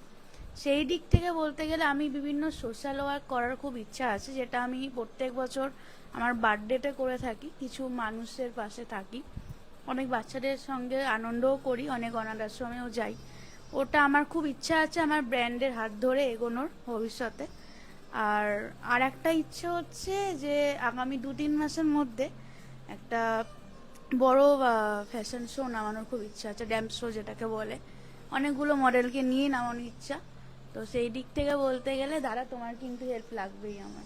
B: সেই দিক থেকে বলতে গেলে আমি বিভিন্ন সোশ্যাল ওয়ার্ক করার খুব ইচ্ছা আছে, যেটা আমি প্রত্যেক বছর আমার বার্থডেতে করে থাকি। কিছু মানুষের পাশে থাকি, অনেক বাচ্চাদের সঙ্গে আনন্দও করি, অনেক অনাথ আশ্রমেও যাই। ওটা আমার খুব ইচ্ছা আছে আমার ব্র্যান্ডের হাত ধরে এগোনোর ভবিষ্যতে। আর একটা ইচ্ছে হচ্ছে যে আগামী 2-3 মাসের মধ্যে একটা বড় ফ্যাশন শো নামানোর খুব ইচ্ছা আছে, ড্যান্স শো যেটাকে বলে, অনেকগুলো মডেলকে নিয়ে নামানোর ইচ্ছা। তো সেই দিক থেকে বলতে গেলে দাদা তোমার কিন্তু হেল্প লাগবেই আমার।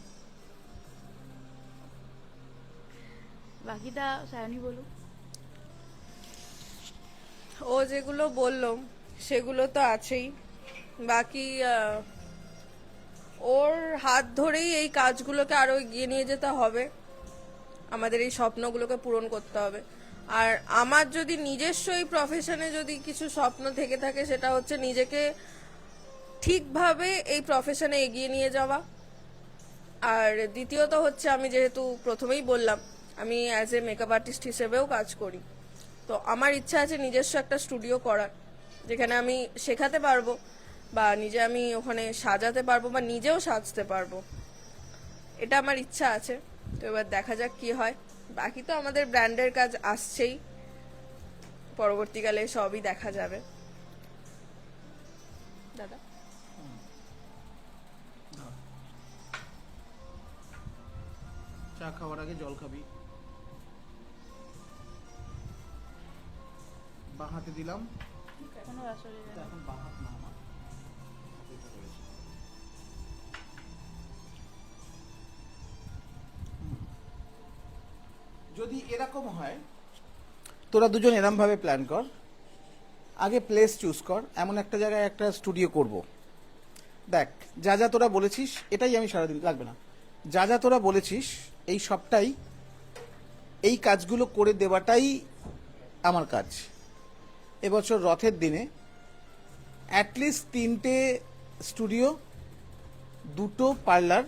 B: বাকিটা সায়নী বলুক।
C: ও যেগুলো বললো সেগুলো তো আছেই, বাকি ওর হাত ধরেই এই কাজগুলোকে আরো এগিয়ে নিয়ে যেতে হবে, আমাদের এই স্বপ্নগুলোকে পূরণ করতে হবে। আর আমার যদি নিজস্ব এই প্রফেশনে যদি কিছু স্বপ্ন থেকে থাকে, সেটা হচ্ছে নিজেকে ঠিকভাবে এই প্রফেশনে এগিয়ে নিয়ে যাওয়া। আর দ্বিতীয়ত হচ্ছে, আমি যেহেতু প্রথমেই বললাম আমি অ্যাজ এ মেকআপ আর্টিস্ট হিসেবেও কাজ করি, তো আমার ইচ্ছা আছে নিজস্ব একটা স্টুডিও করার, যেখানে আমি শেখাতে পারবো বা নিজে আমি ওখানে সাজাতে পারবো বা নিজেও সাজতে পারবো। এটা আমার ইচ্ছা আছে। তো এবার দেখা যাক কি হয়। বাকি তো আমাদের ব্র্যান্ডের কাজ আসছেই, পরবর্তীকালে সবই দেখা যাবে। দাদা
A: চা খাওয়ার আগে জল খাবি। বাঁ হাতে দিলাম,
B: কোনো অসুবিধা নেই।
A: এখন বাঁ হাত না আমার। যদি এরকম হয়, তোরা দুজন এরম ভাবে প্ল্যান কর, আগে প্লেস চুজ কর, এমন একটা জায়গায় একটা স্টুডিও করব। দেখ, যা যা তোরা বলেছিস, এটাই আমি সারাদিন লাগবে না, যা যা তোরা বলেছিস এই সবটাই, এই কাজগুলো করে দেওয়াটাই আমার কাজ। এবছর রথের দিনে অ্যাটলিস্ট 3টে স্টুডিও, 2টো পার্লার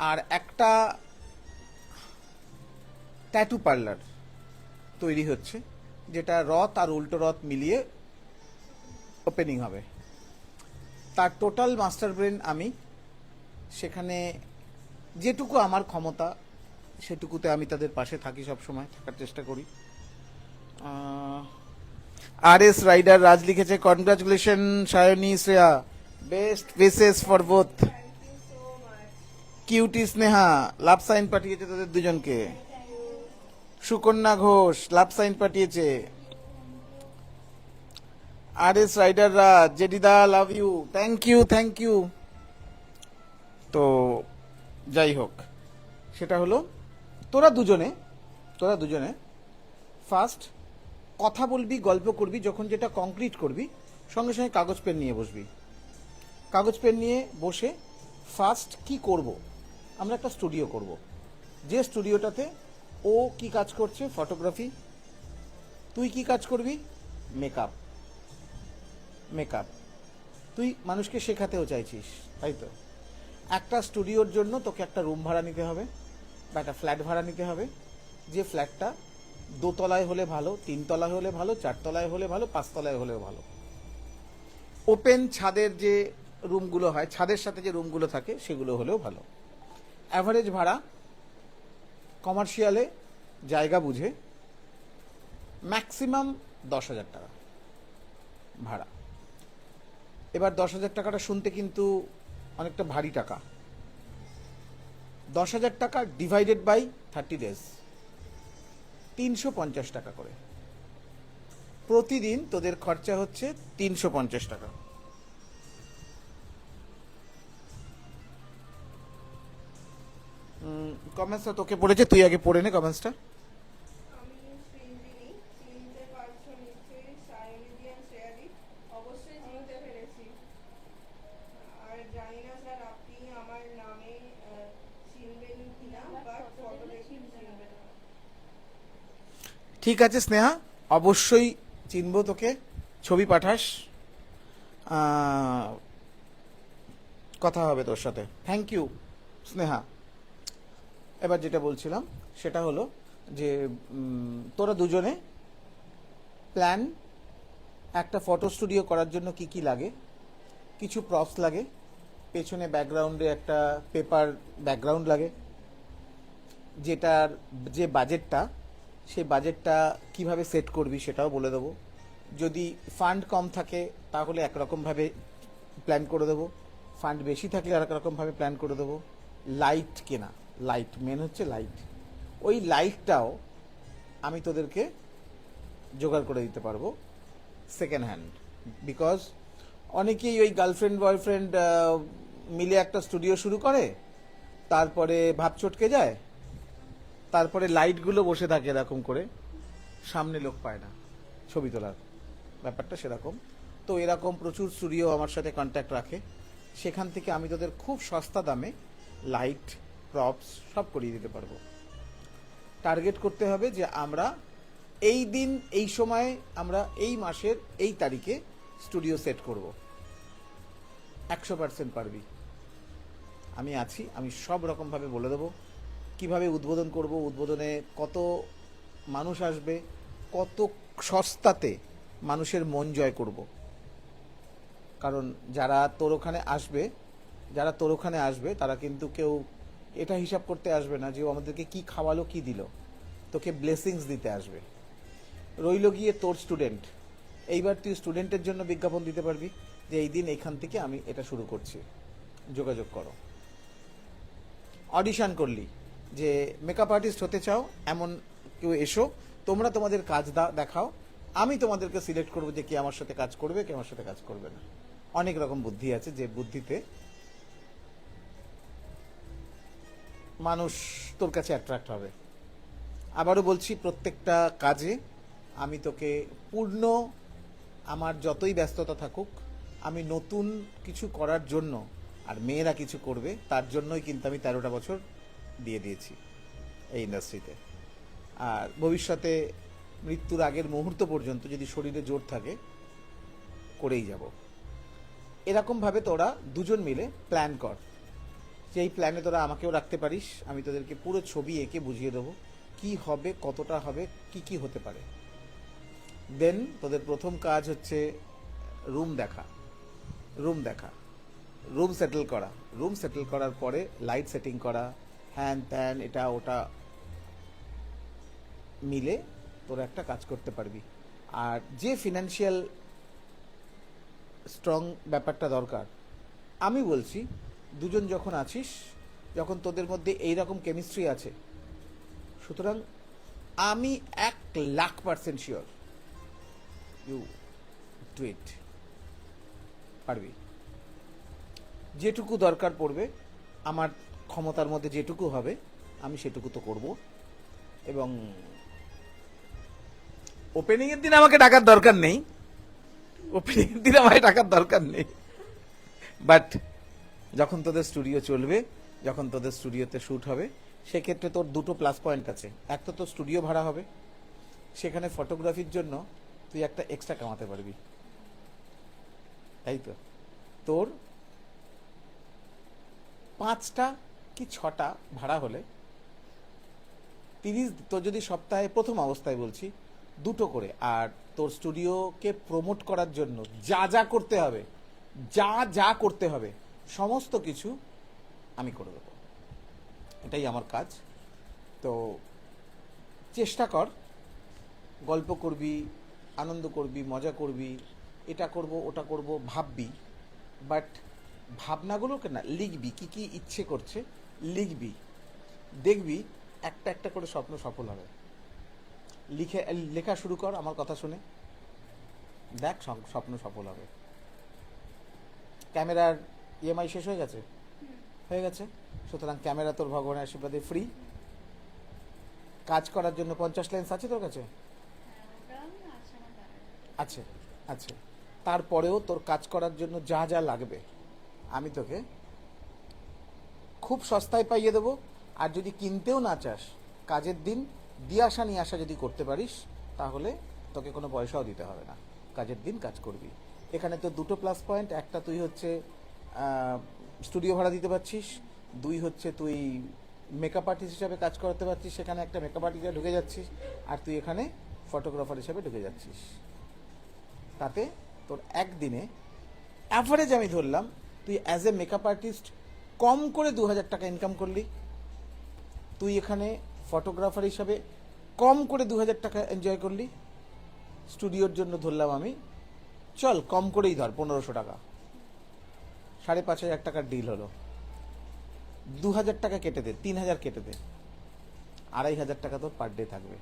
A: আর একটা ট্যাটু পার্লার তৈরি হচ্ছে, যেটা রথ আর উল্টো রথ মিলিয়ে ওপেনিং হবে। তার টোটাল মাস্টার ব্রেন আমি। সেখানে যেটুকু আমার ক্ষমতা সেটুকুতে আমি তাদের পাশে থাকি, সব সময় থাকার চেষ্টা করি। RS রাইডার রাজ লিখেছে, congratulation Sayani Shreya, best wishes for both. Cutie Sneha love sign পাঠিয়েছে তাদের দুজনকে। সুকন্যা ঘোষ লাভ সাইন পাঠিয়েছে। RS রাইডার রাজ, জেডিদা love you, thank you thank you. তো যাই হোক, সেটা হলো তোরা দুজনে ফার্স্ট কথা বলবি, গল্প করবি, যখন যেটা কংক্রিট করবি সঙ্গে সঙ্গে কাগজ পেন নিয়ে বসবি। কাগজ পেন নিয়ে বসে ফার্স্ট কি করব, আমরা একটা স্টুডিও করব, যে স্টুডিওটাতে ও কি কাজ করছে ফটোগ্রাফি, তুই কি কাজ করবি মেকআপ, তুই মানুষকে শেখাতেও চাইছিস, তাই তো? একটা স্টুডিওর জন্য তোকে একটা রুম ভাড়া নিতে হবে বা একটা ফ্ল্যাট ভাড়া নিতে হবে, যে ফ্ল্যাটটা 2 তলায় হলে ভালো, 3 তলায় হলে ভালো, 4 তলায় হলে ভালো, 5 তলায় হলেও ভালো। ওপেন ছাদের যে রুমগুলো হয়, ছাদের সাথে যে রুমগুলো থাকে সেগুলো হলেও ভালো। অ্যাভারেজ ভাড়া কমার্শিয়ালে জায়গা বুঝে ম্যাক্সিমাম 10,000 টাকা ভাড়া। এবার 10,000 টাকাটা শুনতে কিন্তু অনেকটা ভারী টাকা। 10,000 টাকা ডিভাইডেড বাই 30 ডেজ, 350 টাকা করে প্রতিদিন তোদের খরচা হচ্ছে 350 টাকা। কমেন্টসটা তোকে পড়েছে, তুই আগে পড়ে নে কমেন্টসটা।
C: আমি শ্রীঞ্জিনী, চিনতে পারছো নিশ্চয়ই সায়নিধি আর শ্রেয়াদি, অবশ্যই চিনতে পেরেছি। আর জানি না স্যার আপনি আমার নামে চিনবেন কিনা, বাট ফটো দেখে চিনবেন না।
A: ঠিক আছে স্নেহা, অবশ্যই চিনবো তোকে, ছবি পাঠাস। কথা হবে তোর সাথে। Thank you Sneha. এবার যেটা বলছিলাম সেটা হলো যে তোরা দুজনে প্ল্যান, একটা ফটো স্টুডিও করার জন্য কি কি লাগে, কিছু প্রপস লাগে, পেছনে ব্যাকগ্রাউন্ডে একটা পেপার ব্যাকগ্রাউন্ড লাগে, যেটার যে বাজেটটা সেই বাজেটটা কিভাবে সেট করবি সেটাও বলে দেবো। যদি ফান্ড কম থাকে তাহলে একরকমভাবে প্ল্যান করে দেবো, ফান্ড বেশি থাকলে আর একরকমভাবে প্ল্যান করে দেবো। লাইট কেনা, লাইট মেন হচ্ছে লাইট, ওই লাইটটাও আমি তোদেরকে জোগাড় করে দিতে পারবো সেকেন্ড হ্যান্ড। বিকজ অনেকেই ওই গার্লফ্রেন্ড বয়ফ্রেন্ড মিলে একটা স্টুডিও শুরু করে, তারপরে ভাব চটকে যায়, তারপরে লাইটগুলো বসে থাকে এরকম করে, সামনে লোক পায় না ছবি তোলার, ব্যাপারটা সেরকম। তো এরকম প্রচুর স্টুডিও আমার সাথে কন্ট্যাক্ট রাখে, সেখান থেকে আমি তোদের খুব সস্তা দামে লাইট প্রপস সব করিয়ে দিতে পারবো। টার্গেট করতে হবে যে আমরা এই দিন এই সময় আমরা এই মাসের এই তারিখে স্টুডিও সেট করব। 100% পারবি, আমি আছি, আমি সব রকমভাবে বলে দেবো কিভাবে উদ্বোধন করব, উদ্বোধনে কত মানুষ আসবে, কত সস্তাতে মানুষের মন জয় করব। কারণ যারা তোর ওখানে আসবে তারা কিন্তু কেউ এটা হিসাব করতে আসবে না যে ও আমাদেরকে কি খাওয়ালো কি দিল, তোকে ব্লেসিংস দিতে আসবে। রইল গিয়ে তোর স্টুডেন্ট, এইবার তুই স্টুডেন্টের জন্য বিজ্ঞাপন দিতে পারবি যে এই দিন এইখান থেকে আমি এটা শুরু করছি, যোগাযোগ করো। অডিশন করলি যে মেকআপ আর্টিস্ট হতে চাও এমন কেউ এসো, তোমরা তোমাদের কাজ দেখাও, আমি তোমাদেরকে সিলেক্ট করবো যে কে আমার সাথে কাজ করবে কে আমার সাথে কাজ করবে না। অনেক রকম বুদ্ধি আছে, যে বুদ্ধিতে মানুষ তোর কাছে অ্যাট্রাক্ট হবে। আবারও বলছি, প্রত্যেকটা কাজে আমি তোকে পূর্ণ, আমার যতই ব্যস্ততা থাকুক, আমি নতুন কিছু করার জন্য, আর মেয়েরা কিছু করবে তার জন্যই কিন্তু আমি 13টা বছর দিয়ে দিয়েছি এই ইন্ডাস্ট্রিতে। আর ভবিষ্যতে মৃত্যুর আগের মুহূর্ত পর্যন্ত যদি শরীরে জোর থাকে করেই যাব। এরকমভাবে তোরা দুজন মিলে প্ল্যান কর, যে এই প্ল্যানে তোরা আমাকেও রাখতে পারিস, আমি তোদেরকে পুরো ছবি এঁকে বুঝিয়ে দেবো কি হবে, কতটা হবে, কি কি হতে পারে। দেন তোদের প্রথম কাজ হচ্ছে রুম দেখা, রুম সেটেল করার পরে লাইট সেটিং করা, হ্যান ত্যান এটা ওটা মিলে তোরা একটা কাজ করতে পারবি। আর যে ফিনান্সিয়াল স্ট্রং ব্যাপারটা দরকার, আমি বলছি দুজন যখন আছিস, যখন তোদের মধ্যে এইরকম কেমিস্ট্রি আছে, সুতরাং আমি 1,00,000% শিওর ইউ ডু ইট, পারবি। যেটুকু দরকার পড়বে আমার ক্ষমতার মধ্যে যেটুকু হবে আমি সেটুকু তো করব। এবং ওপেনিং এর দিন আমাকে টাকার দরকার নেই, বাট যখন তোদের স্টুডিও চলবে, যখন তোদের স্টুডিওতে শ্যুট হবে, সেক্ষেত্রে তোর দুটো প্লাস পয়েন্ট আছে। এক তো তোর স্টুডিও ভাড়া হবে, সেখানে ফটোগ্রাফির জন্য তুই একটা এক্সট্রা কামাতে পারবি, তাই তো। তোর 5টা কি 6টা ভাড়া হলে 30, তোর যদি সপ্তাহে প্রথম অবস্থায় বলছি 2টো করে, আর তোর স্টুডিওকে প্রমোট করার জন্য যা করতে হবে সমস্ত কিছু আমি করে দেবো, এটাই আমার কাজ। তো চেষ্টা কর, গল্প করবি, আনন্দ করবি, মজা করবি, এটা করব ওটা করব ভাববি, বাট ভাবনাগুলোকে না লিখবি, কি কি ইচ্ছে করছে লিখবি, দেখবি একটা একটা করে স্বপ্ন সফল হবে। লেখা শুরু কর আমার কথা শুনে, দেখ স্বপ্ন সফল হবে। ক্যামেরার ইএমআই শেষ হয়ে গেছে, সুতরাং ক্যামেরা তোর ভগবানের আশীর্বাদে ফ্রি। কাজ করার জন্য 50 লেন্স আছে তোর কাছে? আছে। তারপরেও তোর কাজ করার জন্য যা যা লাগবে আমি তোকে খুব সস্তায় পাইয়ে দেবো। আর যদি কিনতেও না চাস, কাজের দিন দিয়ে আসা নিয়ে আসা যদি করতে পারিস, তাহলে তোকে কোনো পয়সাও দিতে হবে না, কাজের দিন কাজ করবি। এখানে তো দুটো প্লাস পয়েন্ট, একটা তুই হচ্ছে স্টুডিও ভাড়া দিতে পারছিস, 2 হচ্ছে তুই মেকআপ আর্টিস্ট হিসাবে কাজ করাতে পারছিস, সেখানে একটা মেকআপ আর্টিস্টে ঢুকে যাচ্ছিস, আর তুই এখানে ফটোগ্রাফার হিসাবে ঢুকে যাচ্ছিস। তাতে তোর একদিনে অ্যাভারেজ আমি ধরলাম তুই অ্যাজ এ মেকআপ আর্টিস্ট কম করে 2,000 টাকা ইনকাম করলি, তুই এখানে ফটোগ্রাফার হিসাবে কম করে 2,000 টাকা এনজয় করলি, স্টুডিওর জন্য ধরলাম আমি, চল কম করেই ধর 1,500 টাকা, 5,500 টাকার ডিল হলো, 2,000 টাকা কেটে দে, 3,000 কেটে দে, 2,500 টাকা তোর পার ডে থাকবে,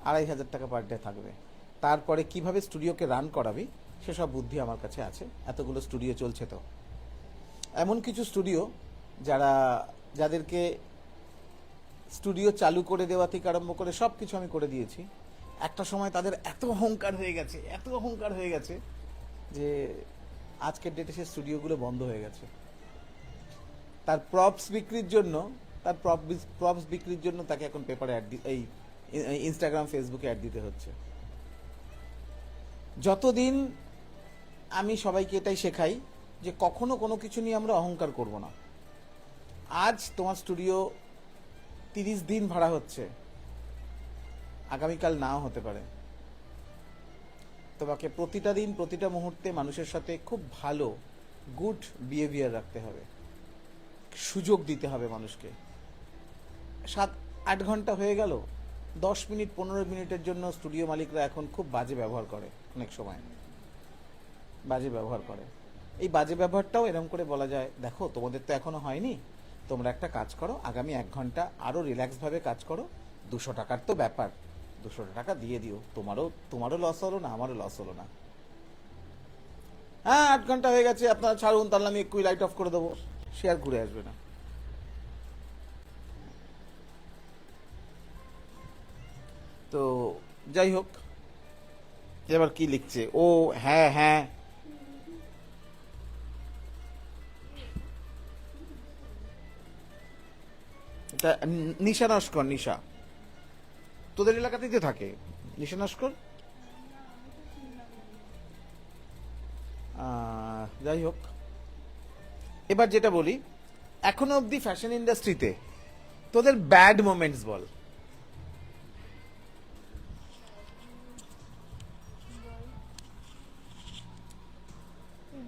A: 2,500 টাকা পার ডে থাকবে। তারপরে কিভাবে স্টুডিওকে রান করাবি সেসব বুদ্ধি আমার কাছে আছে, এতগুলো স্টুডিও চলছে তো। এমন কিছু স্টুডিও যাদেরকে স্টুডিও চালু করে দেওয়া থেকে আরম্ভ করে সব কিছু আমি করে দিয়েছি। একটা সময় তাদের এত অহংকার হয়ে গেছে যে আজকের ডেটে সে স্টুডিওগুলো বন্ধ হয়ে গেছে। তার প্রপস বিক্রির জন্য তাকে এখন পেপারে এই ইনস্টাগ্রাম ফেসবুকে অ্যাড দিতে হচ্ছে। যতদিন আমি সবাইকে এটাই শেখাই যে কখনো কোনো কিছু নিয়ে আমরা অহংকার করব না। আজ তোমার স্টুডিও 30 দিন ভাড়া হচ্ছে, আগামীকাল নাও হতে পারে। তোমাকে প্রতিটা দিন প্রতিটা মুহূর্তে মানুষের সাথে খুব ভালো গুড বিহেভিয়ার রাখতে হবে, সুযোগ দিতে হবে মানুষকে। 7-8 ঘন্টা হয়ে গেল, 10 মিনিট 15 মিনিটের জন্য স্টুডিও মালিকরা এখন খুব বাজে ব্যবহার করে, অনেক সময় বাজে ব্যবহার করে। এই বাজে ব্যবহারটাও এরকম করে বলা যায়, দেখো তোমাদের তো এখনো হয়নি, তোমরা একটা কাজ করো, আগামী 1 ঘন্টা আরো রিল্যাক্স ভাবে কাজ করো, 200 টাকার তো ব্যাপার, 200 টাকা দিয়ে দিও, তোমারও লস হলো না, আমারও লস হলো না। হ্যাঁ 8 ঘন্টা হয়ে গেছে, আপনারা ছাড়ুন, তাহলে আমি একটু লাইট অফ করে দেবো, সে আর ঘুরে আসবে না। তো যাই হোক, এবার কি লিখছে ও? হ্যাঁ হ্যাঁ, এটা নিশা নস্কর। নিশা তোদের এলাকাতেই তো থাকে, নিশা নস্কর। যাই হোক, এবার যেটা বলি, এখনো অবধি ফ্যাশন ইন্ডাস্ট্রিতে তোদের ব্যাড মোমেন্টস বল।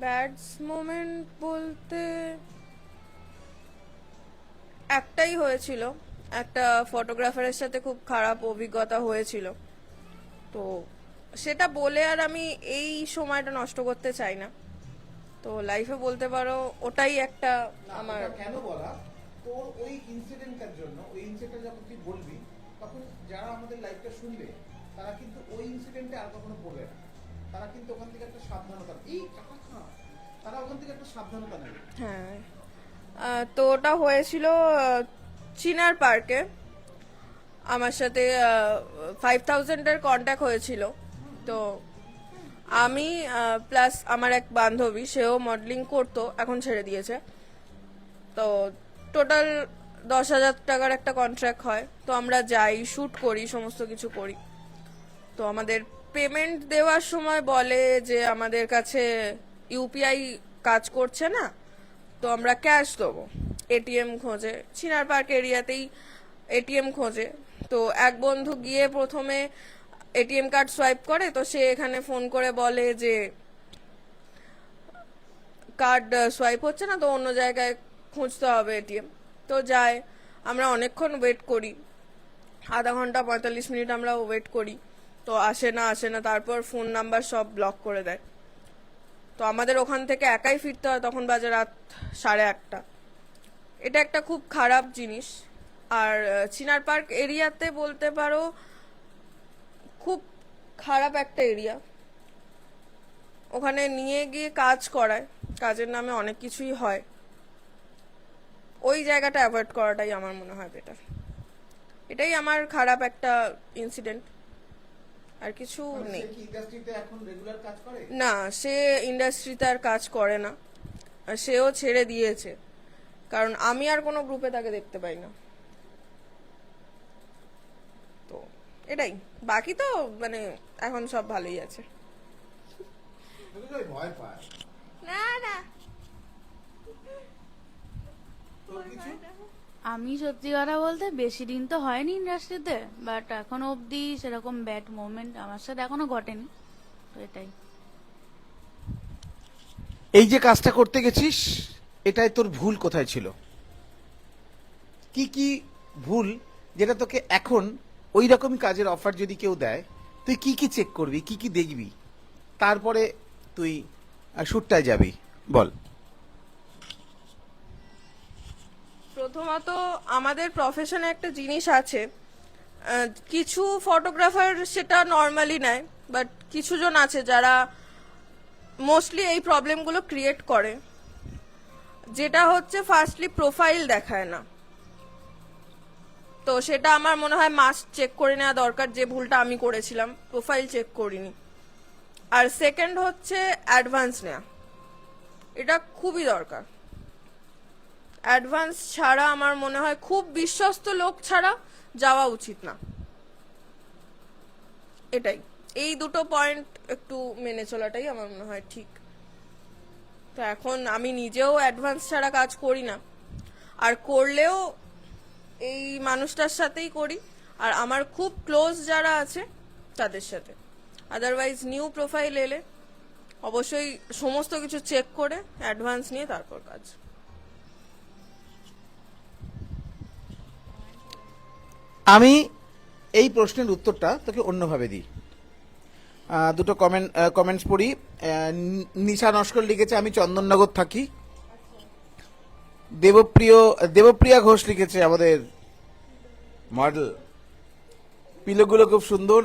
C: ব্যাড মোমেন্ট বলতে একটাই হয়েছিল, একটা ফটোগ্রাফারের সাথে খুব খারাপ অভিজ্ঞতা হয়েছিল। তো সেটা বলে আর আমি এই সময়টা নষ্ট করতে চাই না। তো লাইফে বলতে পারো ওটাই একটা আমার।
A: কেন বলা, তোর ওই ইনসিডেন্টটার জন্য, ওই ইনসিডেন্ট যখন তুই বলবি তখন যারা আমাদের লাইফটা শুনবে তারা কিন্তু ওই ইনসিডেন্টে আর কখনো পড়বে না, তারা কিন্তু ওখান থেকে একটা সাবধানতা, তারা ওখান থেকে একটা সাবধানতা নেবে।
C: হ্যাঁ, তো ওটা হয়েছিল চিনার পার্কে। আমার সাথে 5,000-এর কন্ট্যাক্ট হয়েছিল। তো আমি প্লাস আমার এক বান্ধবী, সেও মডেলিং করতো, এখন ছেড়ে দিয়েছে। তো টোটাল 10,000 টাকার একটা কন্ট্রাক্ট হয়। তো আমরা যাই, শুট করি, সমস্ত কিছু করি। তো আমাদের পেমেন্ট দেওয়ার সময় বলে যে আমাদের কাছে ইউপিআই কাজ করছে না, তো আমরা ক্যাশ দেবো। এটিএম খোঁজে, চিনার পার্ক এরিয়াতেই এটিএম খোঁজে। তো এক বন্ধু গিয়ে প্রথমে এটিএম কার্ড সোয়াইপ করে, তো সে এখানে ফোন করে বলে যে কার্ড সোয়াইপ হচ্ছে না, তো অন্য জায়গায় খুঁজতে হবে এটিএম। তো যায়, আমরা অনেকক্ষণ ওয়েট করি, আধা ঘন্টা 45 মিনিট আমরা ওয়েট করি। তো আসে না, তারপর ফোন নাম্বার সব ব্লক করে দেয়। তো আমাদের ওখান থেকে একাই ফিরতে হয়, তখন বাজে রাত 1:30। এটা একটা খুব খারাপ জিনিস। আর চিনার পার্ক এরিয়াতে বলতে পারো খুব খারাপ একটা এরিয়া। ওখানে নিয়ে গিয়ে কাজ করায়, কাজের নামে অনেক কিছুই হয়। ওই জায়গাটা অ্যাভয়েড করাটাই আমার মনে হয় বেটার। এটাই আমার খারাপ একটা ইনসিডেন্ট, আর কিছু নেই। না, সে ইন্ডাস্ট্রিতে আর কাজ করে না, সেও ছেড়ে দিয়েছে, কারণ আমি আর কোনো গ্রুপে তাকে দেখতে পাই না। তো এটাই, বাকি তো মানে এখন সব ভালোই আছে।
A: তোর কিছু?
B: আমি সত্যি কথা বলতে বেশি দিন তো হয়নি ইন্ডাস্ট্রিতে, বাট এখনো অবধি সেরকম ব্যাড মোমেন্ট আমার সাথে এখনো ঘটেনি, তো এটাই।
A: এই যে কাজটা করতে গেছিস, এটাই তোর ভুল কোথায় ছিল? কি কি ভুল, যেটা তোকে এখন ওই রকম কাজের অফার যদি কেউ দেয়, তুই কি কি চেক করবি, কি কি দেখবি, তারপরে তুই শুটটায় যাবি? বল।
C: প্রথমত আমাদের প্রফেশনে একটা জিনিস আছে, কিছু ফটোগ্রাফার সেটা নর্মালি নেয়, বাট কিছু জন আছে যারা মোস্টলি এই প্রবলেমগুলো ক্রিয়েট করে। যেটা হচ্ছে ফার্স্টলি প্রোফাইল দেখায় না, তো সেটা আমার মনে হয় মাস্ট চেক করে নেওয়া দরকার, যে ভুলটা আমি করেছিলাম, প্রোফাইল চেক করিনি। আর সেকেন্ড হচ্ছে অ্যাডভান্স নেওয়া, এটা খুবই দরকার। অ্যাডভান্স ছাড়া আমার মনে হয় খুব বিশ্বস্ত লোক ছাড়া যাওয়া উচিত না। এটাই, এই দুটো পয়েন্ট একটু মেনে চলাটাই আমার মনে হয় ঠিক। তো এখন আমি নিজেও অ্যাডভান্স ছাড়া কাজ করি না, আর করলেও এই মানুষটার সাথেই করি, আর আমার খুব ক্লোজ যারা আছে তাদের সাথে। আদারওয়াইজ নিউ প্রোফাইল এলে অবশ্যই সমস্ত কিছু চেক করে অ্যাডভান্স নিয়ে তারপর কাজ।
A: আমি এই প্রশ্নের উত্তরটা তোকে অন্যভাবে দিই। দুটো কমেন্টস পড়ি। নিশা নস্কর লিখেছে, আমি চন্দননগর থাকি। দেবপ্রিয়া ঘোষ লিখেছে, আমাদের মডেল, পিলোগুলো খুব সুন্দর,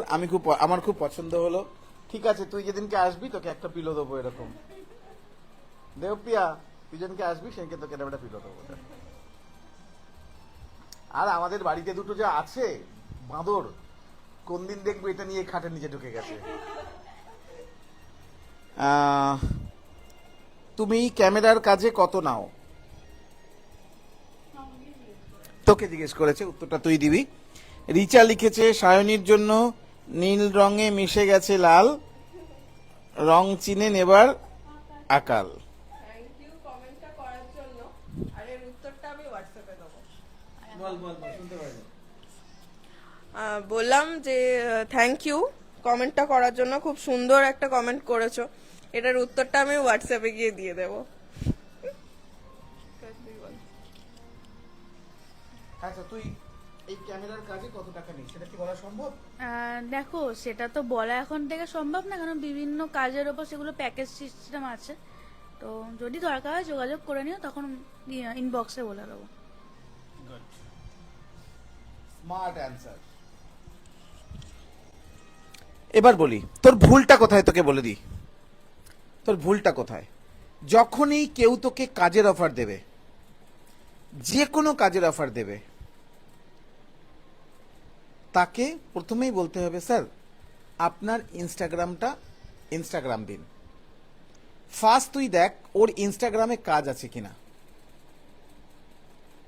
A: আমার খুব পছন্দ হলো। ঠিক আছে, তুই যেদিনকে আসবি তোকে একটা পিলো দেবো এরকম। দেবপ্রিয়া, তুই যেদিনকে আসবি সেদিনকে তোকে একটা পিলো দেবো। আর আমাদের বাড়িতে দুটো যা আছে বাঁদর, কোন দিন দেখবো এটা নিয়ে খাটের নিচে ঢুকে গেছে। তুমি ক্যামেরার কাজে কত নাও? তোকে জিজ্ঞেস করেছে, উত্তরটা তুই দিবি। রিচা লিখেছে, সায়নীর জন্য নীল রঙে মিশে গেছে লাল, রং চিনে নেবার আকাল।
C: থ্যাংক ইউ কমেন্টটা করার জন্য, আর এর উত্তরটা আমি হোয়াটসঅ্যাপে দেবো।
A: শুনতে পাইনি।
C: বললাম যে থ্যাংক ইউ কমেন্টটা করার জন্য, খুব সুন্দর একটা কমেন্ট করেছো, এটার উত্তরটা আমি হোয়াটসঅ্যাপে গিয়ে দিয়ে দেবো।
A: আচ্ছা, তুই এই ক্যামেরার কাজে কত টাকা নিস সেটা কি বলা সম্ভব?
B: দেখো, সেটা তো বলা এখন থেকে সম্ভব না, কারণ বিভিন্ন কাজের ওপর সেগুলো প্যাকেজ সিস্টেম আছে। তো যদি দরকার হয় যোগাযোগ করে নিও, তখন ইনবক্সে বলে দেবো।
A: Good, smart answer. এবার বলি তোর ভুলটা কোথায়, তোকে বলে দিই তোর ভুলটা কোথায়। যখনই কেউ তোকে কাজের অফার দেবে, যে কোনো কাজের অফার দেবে, তাকে প্রথমেই বলতে হবে, স্যার আপনার ইনস্টাগ্রাম দিন। ফার্স্ট তুই দেখ ওর ইনস্টাগ্রামে কাজ আছে কিনা।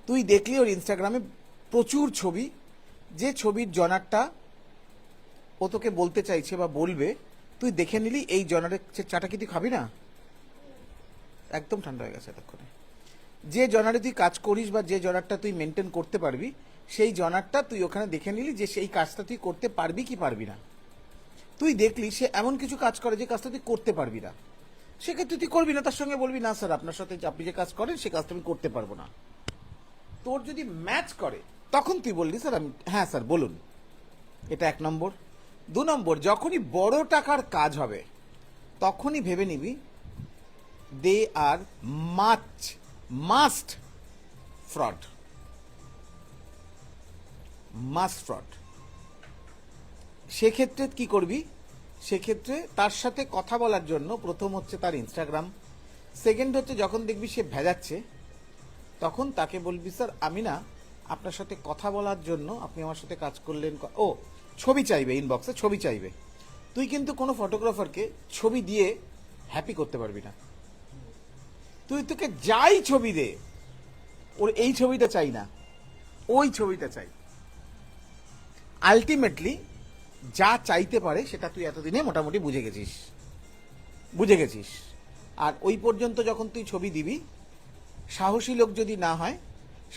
A: তুই দেখলি ওর ইনস্টাগ্রামে প্রচুর ছবি, যে ছবির জনারটা ও তোকে বলতে চাইছে বা বলবে, তুই দেখে নিলি এই জনারের চাটা কি তুই খাবি না? একদম ঠান্ডা হয়ে গেছে এতক্ষণে। যে জনারে তুই কাজ করিস বা যে জনারটা তুই মেনটেন করতে পারবি, সেই জনারটা তুই ওখানে দেখে নিলি যে সেই কাজটা তুই করতে পারবি কি পারবি না। তুই দেখলি সে এমন কিছু কাজ করে যে কাজটা তুই করতে পারবি না, সেক্ষেত্রে তুই করবি না, তার সঙ্গে বলবি না স্যার আপনার সাথে আপনি যে কাজ করেন সে কাজটা আমি করতে পারবো না। তোর যদি ম্যাচ করে তখন তুই বললি স্যার আমি, হ্যাঁ স্যার বলুন। এটা 1 নম্বর। 2 নম্বর, যখনই বড় টাকার কাজ হবে তখনই ভেবে নিবি দে আর মাস্ট ফ্রড। সেক্ষেত্রে কি করবি? সেক্ষেত্রে তার সাথে কথা বলার জন্য প্রথম হচ্ছে তার ইনস্টাগ্রাম, সেকেন্ড হচ্ছে যখন দেখবি সে ভেজাচ্ছে তখন তাকে বলবি স্যার আমি না আপনার সাথে কথা বলার জন্য, আপনি আমার সাথে কাজ করলেন, ও ছবি চাইবে, ইনবক্সে ছবি চাইবে। তুই কিন্তু কোনো ফটোগ্রাফারকে ছবি দিয়ে হ্যাপি করতে পারবি না। তোকে যাই ছবি দে, ওর এই ছবিটা চাই না, ওই ছবিটা চাই। আলটিমেটলি যা চাইতে পারে সেটা তুই এতদিনে মোটামুটি বুঝে গেছিস। আর ওই পর্যন্ত যখন তুই ছবি দিবি, সাহসী লোক যদি না হয়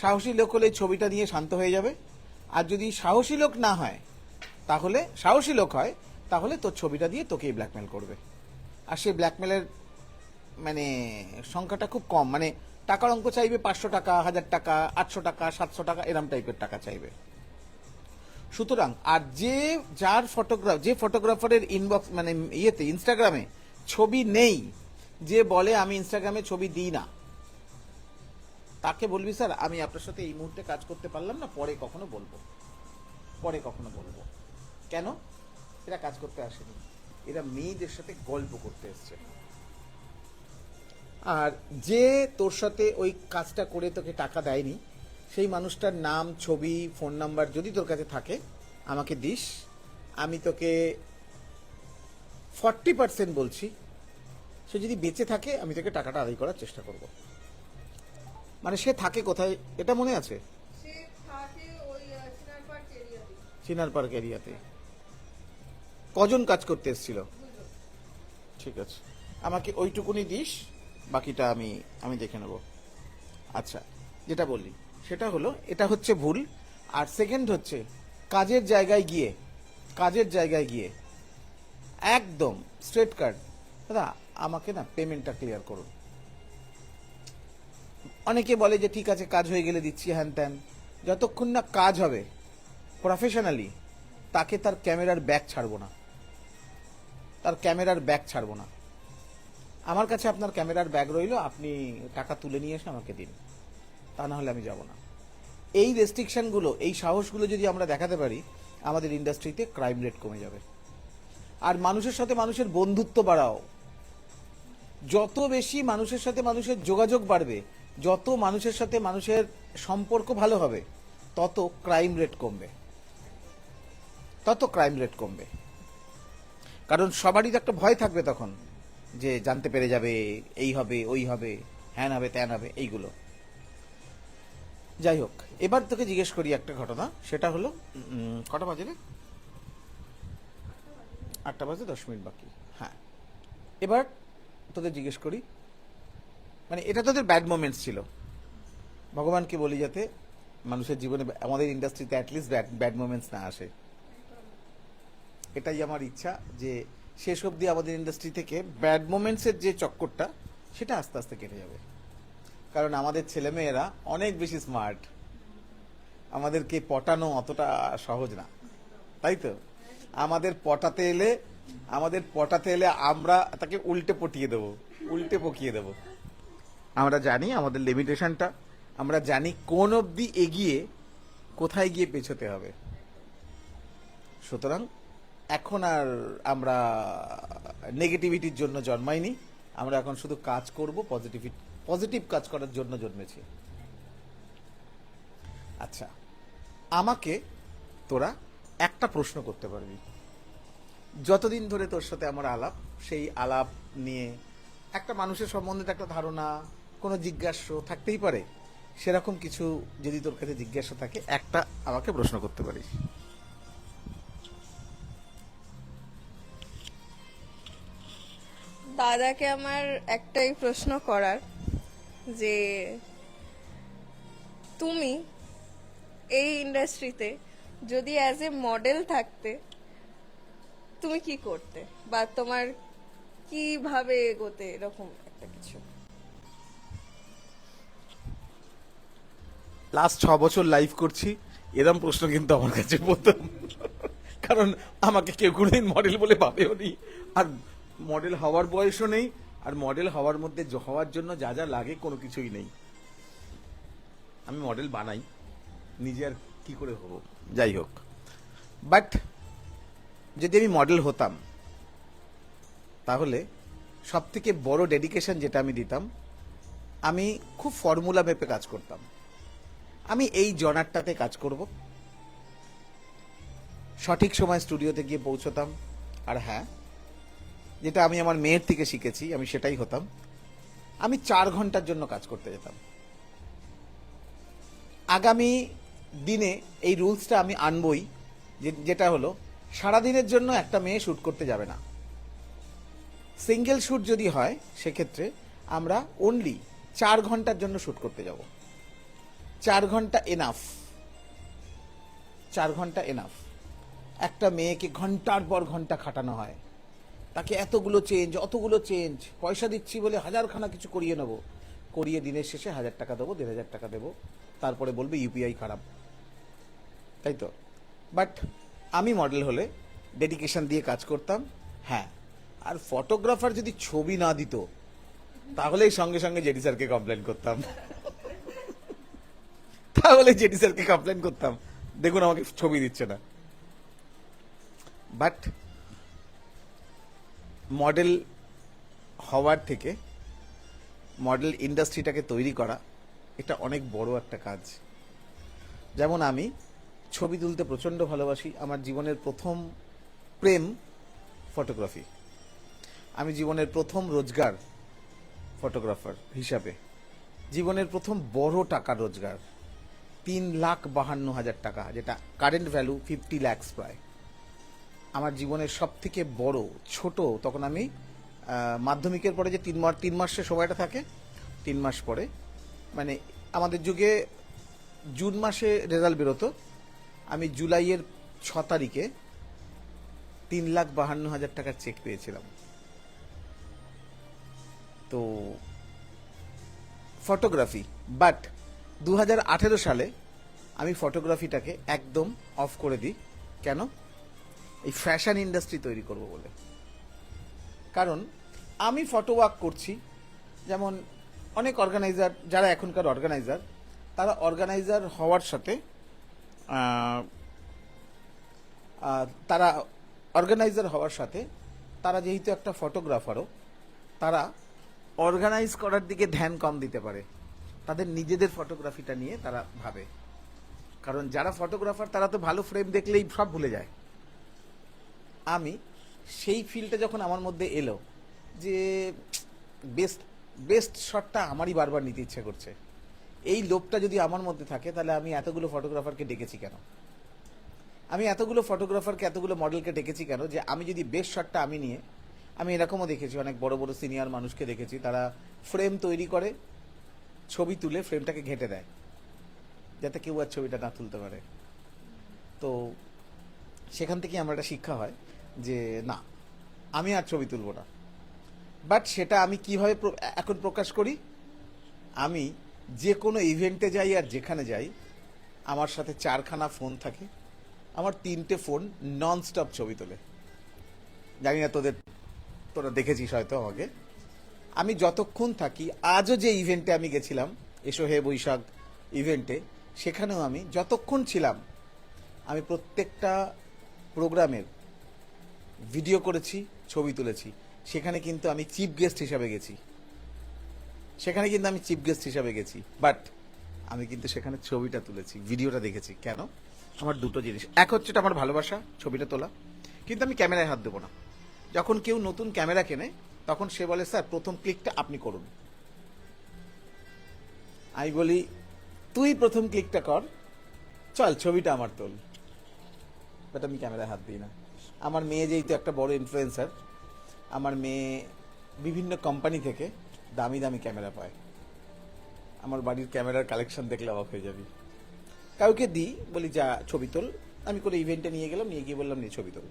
A: সাহসী লোক হলে ছবিটা নিয়ে শান্ত হয়ে যাবে, আর যদি সাহসী লোক না হয় তাহলে সাহসী লোক হয় তাহলে তোর ছবিটা দিয়ে তোকেই ব্ল্যাকমেল করবে। আর সেই ব্ল্যাকমেলের মানে সংখ্যাটা খুব কম, মানে টাকার অঙ্ক চাইবে 500 টাকা, 1000 টাকা, 800 টাকা, 700 টাকা, এরম টাইপের টাকা চাইবে। সুতরাং আর যে ফটোগ্রাফারের ইনবক্স মানে ইয়েতে ইনস্টাগ্রামে ছবি নেই, যে বলে আমি ইনস্টাগ্রামে ছবি দিই না, তাকে বলবি স্যার আমি আপনার সাথে এই মুহূর্তে কাজ করতে পারলাম না, পরে কখনো বলবো। কেন? এরা কাজ করতে আসেনি, এরা মেয়েদের সাথে গল্প করতে এসছে। আর যে তোর সাথে ওই কাজটা করে তোকে টাকা দেয়নি, সেই মানুষটার নাম, ছবি, ফোন নাম্বার যদি তোর কাছে থাকে আমাকে দিস, আমি তোকে 40% বলছি, সে যদি বেঁচে থাকে আমি তোকে টাকাটা আদায় করার চেষ্টা করব। মানে সে থাকে কোথায় এটা মনে আছে?
C: সে থাকে ওই
A: চিনার পার্ক এরিয়াতে। কজন কাজ করতে এসেছিল? ঠিক আছে, আমাকে ওইটুকুনি দিস, বাকিটা আমি দেখে নেব। আচ্ছা, যেটা বললি সেটা হলো, এটা হচ্ছে ভুল। আর সেকেন্ড হচ্ছে কাজের জায়গায় গিয়ে একদম স্ট্রেট কাট, দাদা আমাকে না পেমেন্টটা ক্লিয়ার করুন। অনেকে বলে যে ঠিক আছে কাজ হয়ে গেলে দিচ্ছি, হ্যান ত্যান। যতক্ষণ না কাজ হবে প্রফেশনালি, তাকে তার ক্যামেরার ব্যাগ ছাড়বো না। আমার কাছে আপনার ক্যামেরার ব্যাগ রইলো, আপনি টাকা তুলে নিয়ে এসে আমাকে দিন, তা না হলে আমি যাব না। এই রেস্ট্রিকশনগুলো, এই সাহসগুলো যদি আমরা দেখাতে পারি, আমাদের ইন্ডাস্ট্রিতে ক্রাইম রেট কমে যাবে। আর মানুষের সাথে মানুষের বন্ধুত্ব বাড়াও। যত বেশি মানুষের সাথে মানুষের যোগাযোগ বাড়বে, যত মানুষের সাথে মানুষের সম্পর্ক ভালো হবে, তত ক্রাইম রেট কমবে। কারণ সবারই তো একটা ভয় থাকবে তখন, যে জানতে পেরে যাবে, এই হবে, ওই হবে, হ্যান হবে, ত্যান হবে, এইগুলো। যাই হোক, এবার তোকে জিজ্ঞেস করি একটা ঘটনা, সেটা হলো কটা বাজে রে? 8টা বাজে 10 মিনিট বাকি। হ্যাঁ, এবার তোদের জিজ্ঞেস করি, মানে এটা তোদের ব্যাড মোমেন্টস ছিল, ভগবানকে বলি যাতে মানুষের জীবনে, আমাদের ইন্ডাস্ট্রিতে অ্যাটলিস্ট ব্যাড মোমেন্টস না আসে। এটাই আমার ইচ্ছা, যে শেষ অবধি আমাদের ইন্ডাস্ট্রি থেকে ব্যাড মোমেন্টসের যে চক্করটা, সেটা আস্তে আস্তে কেটে যাবে। কারণ আমাদের ছেলেমেয়েরা অনেক বেশি স্মার্ট, আমাদেরকে পটানো অতটা সহজ না, তাই তো? আমাদের পটাতে এলে আমরা তাকে উল্টে পকিয়ে দেবো। আমরা জানি আমাদের লিমিটেশনটা, আমরা জানি কোন অবধি এগিয়ে কোথায় গিয়ে পেছোতে হবে। সুতরাং এখন আর আমরা নেগেটিভিটির জন্য জন্মাইনি, আমরা এখন শুধু কাজ করব, পজিটিভ কাজ করার জন্য জন্মেছি। আচ্ছা, আমাকে তোরা একটা প্রশ্ন করতে পারবি। যতদিন ধরে তোর সাথে আমার আলাপ, সেই আলাপ নিয়ে একটা মানুষের সম্বন্ধে একটা ধারণা, কোনো জিজ্ঞাসা থাকতেই পারে, সেরকম কিছু যদি তোর কাছে জিজ্ঞাসা থাকে, একটা আমাকে প্রশ্ন করতে পারিস।
C: দাদাকে আমার একটাই প্রশ্ন করার, যে তুমি এই ইন্ডাস্ট্রিতে যদি অ্যাজ এ মডেল থাকতে, তুমি কি করতে, বা তোমার কিভাবে এগোতে, এরকম একটা কিছু।
A: লাস্ট 6 বছর লাইভ করছি, এরকম প্রশ্ন কিন্তু আমার কাছে প্রথম। কারণ আমাকে কেউ কোনোদিন মডেল বলে ভাবেও নি, আর মডেল হওয়ার বয়সও নেই, আর মডেল হওয়ার মধ্যে হওয়ার জন্য যা যা লাগে কোনো কিছুই নেই। আমি মডেল বানাই, নিজে আর কি করে হব। যাই হোক, বাট যদি আমি মডেল হতাম, তাহলে সব থেকে বড় ডেডিকেশন যেটা আমি দিতাম, আমি খুব ফর্মুলা মেপে কাজ করতাম। আমি এই জনারটাতে কাজ করব, সঠিক সময় স্টুডিওতে গিয়ে পৌঁছতাম। আর হ্যাঁ, যেটা আমি আমার মেয়ের থেকে শিখেছি, আমি সেটাই হতাম। আমি 4 ঘন্টার জন্য কাজ করতে যেতাম। আগামী দিনে এই রুলসটা আমি আনবই, যেটা হলো সারাদিনের জন্য একটা মেয়ে শ্যুট করতে যাবে না। সিঙ্গেল শ্যুট যদি হয়, সেক্ষেত্রে আমরা অনলি 4 ঘন্টার জন্য শ্যুট করতে যাব। 4 ঘন্টা এনাফ, 4 ঘন্টা এনাফ। একটা মেয়েকে ঘন্টার পর ঘন্টা খাটানো হয়, তাকে এতগুলো চেঞ্জ, অতগুলো চেঞ্জ, পয়সা দিচ্ছি বলে হাজারখানা কিছু করিয়ে নেব, করিয়ে দিনের শেষে 1000 টাকা দেবো, 1500 টাকা দেবো, তারপরে বলবে ইউপিআই খারাপ, তাই তো? বাট আমি মডেল হলে ডেডিকেশন দিয়ে কাজ করতাম। হ্যাঁ, আর ফটোগ্রাফার যদি ছবি না দিত তাহলেই সঙ্গে সঙ্গে জেডি স্যারকে কমপ্লেন করতাম, তাহলে জেডি স্যারকে কমপ্লেন করতাম, দেখুন আমাকে ছবি দিচ্ছে না। বাট মডেল হওয়ার থেকে মডেল ইন্ডাস্ট্রিটাকে তৈরি করা, এটা অনেক বড় একটা কাজ। যেমন আমি ছবি তুলতে প্রচণ্ড ভালোবাসি, আমার জীবনের প্রথম প্রেম ফটোগ্রাফি, আমি জীবনের প্রথম রোজগার ফটোগ্রাফার হিসাবে, জীবনের প্রথম বড় টাকার রোজগার 3,52,000 টাকা, যেটা কারেন্ট ভ্যালু 50 lakhs প্রায়। আমার জীবনের সব থেকে বড়, ছোট তখন আমি মাধ্যমিকের পরে যে 3 মাসের সময়টা থাকে, 3 মাস পরে, মানে আমাদের যুগে জুন মাসে রেজাল্ট বেরোতো, আমি জুলাইয়ের 6 তারিখে 3,52,000 টাকার চেক পেয়েছিলাম। তো ফটোগ্রাফি, বাট 2018 সালে আমি ফটোগ্রাফিটাকে একদম অফ করে দিই। কেন? এই ফ্যাশন ইন্ডাস্ট্রি তৈরি করব বলে। কারণ আমি ফটো ওয়ার্ক করছি, যেমন অনেক অর্গানাইজার, যারা এখনকার অর্গানাইজার, তারা অর্গানাইজার হওয়ার সাথে তারা যেহেতু একটা ফটোগ্রাফারও, তারা অর্গানাইজ করার দিকে ধ্যান কম দিতে পারে, তাদের নিজেদের ফটোগ্রাফিটা নিয়ে তারা ভাবে। কারণ যারা ফটোগ্রাফার তারা তো ভালো ফ্রেম দেখলেই সব ভুলে যায়। আমি সেই ফিলটা যখন আমার মধ্যে এলো যে বেস্ট শটটা আমারই বারবার নিতে ইচ্ছে করছে, এই লোভটা যদি আমার মধ্যে থাকে, তাহলে আমি এতগুলো ফটোগ্রাফারকে ডেকেছি কেন? আমি এতগুলো ফটোগ্রাফারকে, এতগুলো মডেলকে ডেকেছি কেন? যে আমি যদি বেস্ট শটটা আমি নিয়ে, আমি এরকমও দেখেছি, অনেক বড় বড় সিনিয়র মানুষকে দেখেছি, তারা ফ্রেম তৈরি করে, ছবি তুলে ফ্রেমটাকে ঘেঁটে দেয় যাতে কেউ আর ছবিটা না তুলতে পারে। তো সেখান থেকে আমার একটা শিক্ষা হয় যে না, আমি আর ছবি তুলব না। বাট সেটা আমি কিভাবে এখন প্রকাশ করি? আমি যে কোনো ইভেন্টে যাই আর যেখানে যাই, আমার সাথে 4খানা ফোন থাকে, আমার 3টে ফোন নন স্টপ ছবি তোলে। জানি না তোরা দেখেছিস হয়তো আমাকে, আমি যতক্ষণ থাকি, আজও যে ইভেন্টে আমি গেছিলাম, এসো হে বৈশাখ ইভেন্টে, সেখানেও আমি যতক্ষণ ছিলাম, আমি প্রত্যেকটা প্রোগ্রামের ভিডিও করেছি, ছবি তুলেছি। সেখানে কিন্তু আমি চিফ গেস্ট হিসাবে গেছি, বাট আমি কিন্তু সেখানে ছবিটা তুলেছি, ভিডিওটা দেখেছি। কেন? আমার দুটো জিনিস, এক হচ্ছে এটা আমার ভালোবাসা, ছবিটা তোলা, কিন্তু আমি ক্যামেরায় হাত দেবো না। যখন কেউ নতুন ক্যামেরা কেনে, তখন সে বলে স্যার প্রথম ক্লিকটা আপনি করুন। আমি বলি তুই প্রথম ক্লিকটা কর, চল ছবিটা আমার তোল, বাট আমি ক্যামেরায় হাত দিই না। আমার মেয়ে যেহেতু একটা বড় ইনফ্লুয়েন্সার, আমার মেয়ে বিভিন্ন কোম্পানি থেকে দামি দামি ক্যামেরা পায়। আমার বাড়ির ক্যামেরার কালেকশন দেখলে অবাক হয়ে যাবি। কাউকে দিই, বলি যা ছবি তোল, আমি করে ইভেন্টে নিয়ে গেলাম, নিয়ে গিয়ে বললাম নিয়ে ছবি তোল,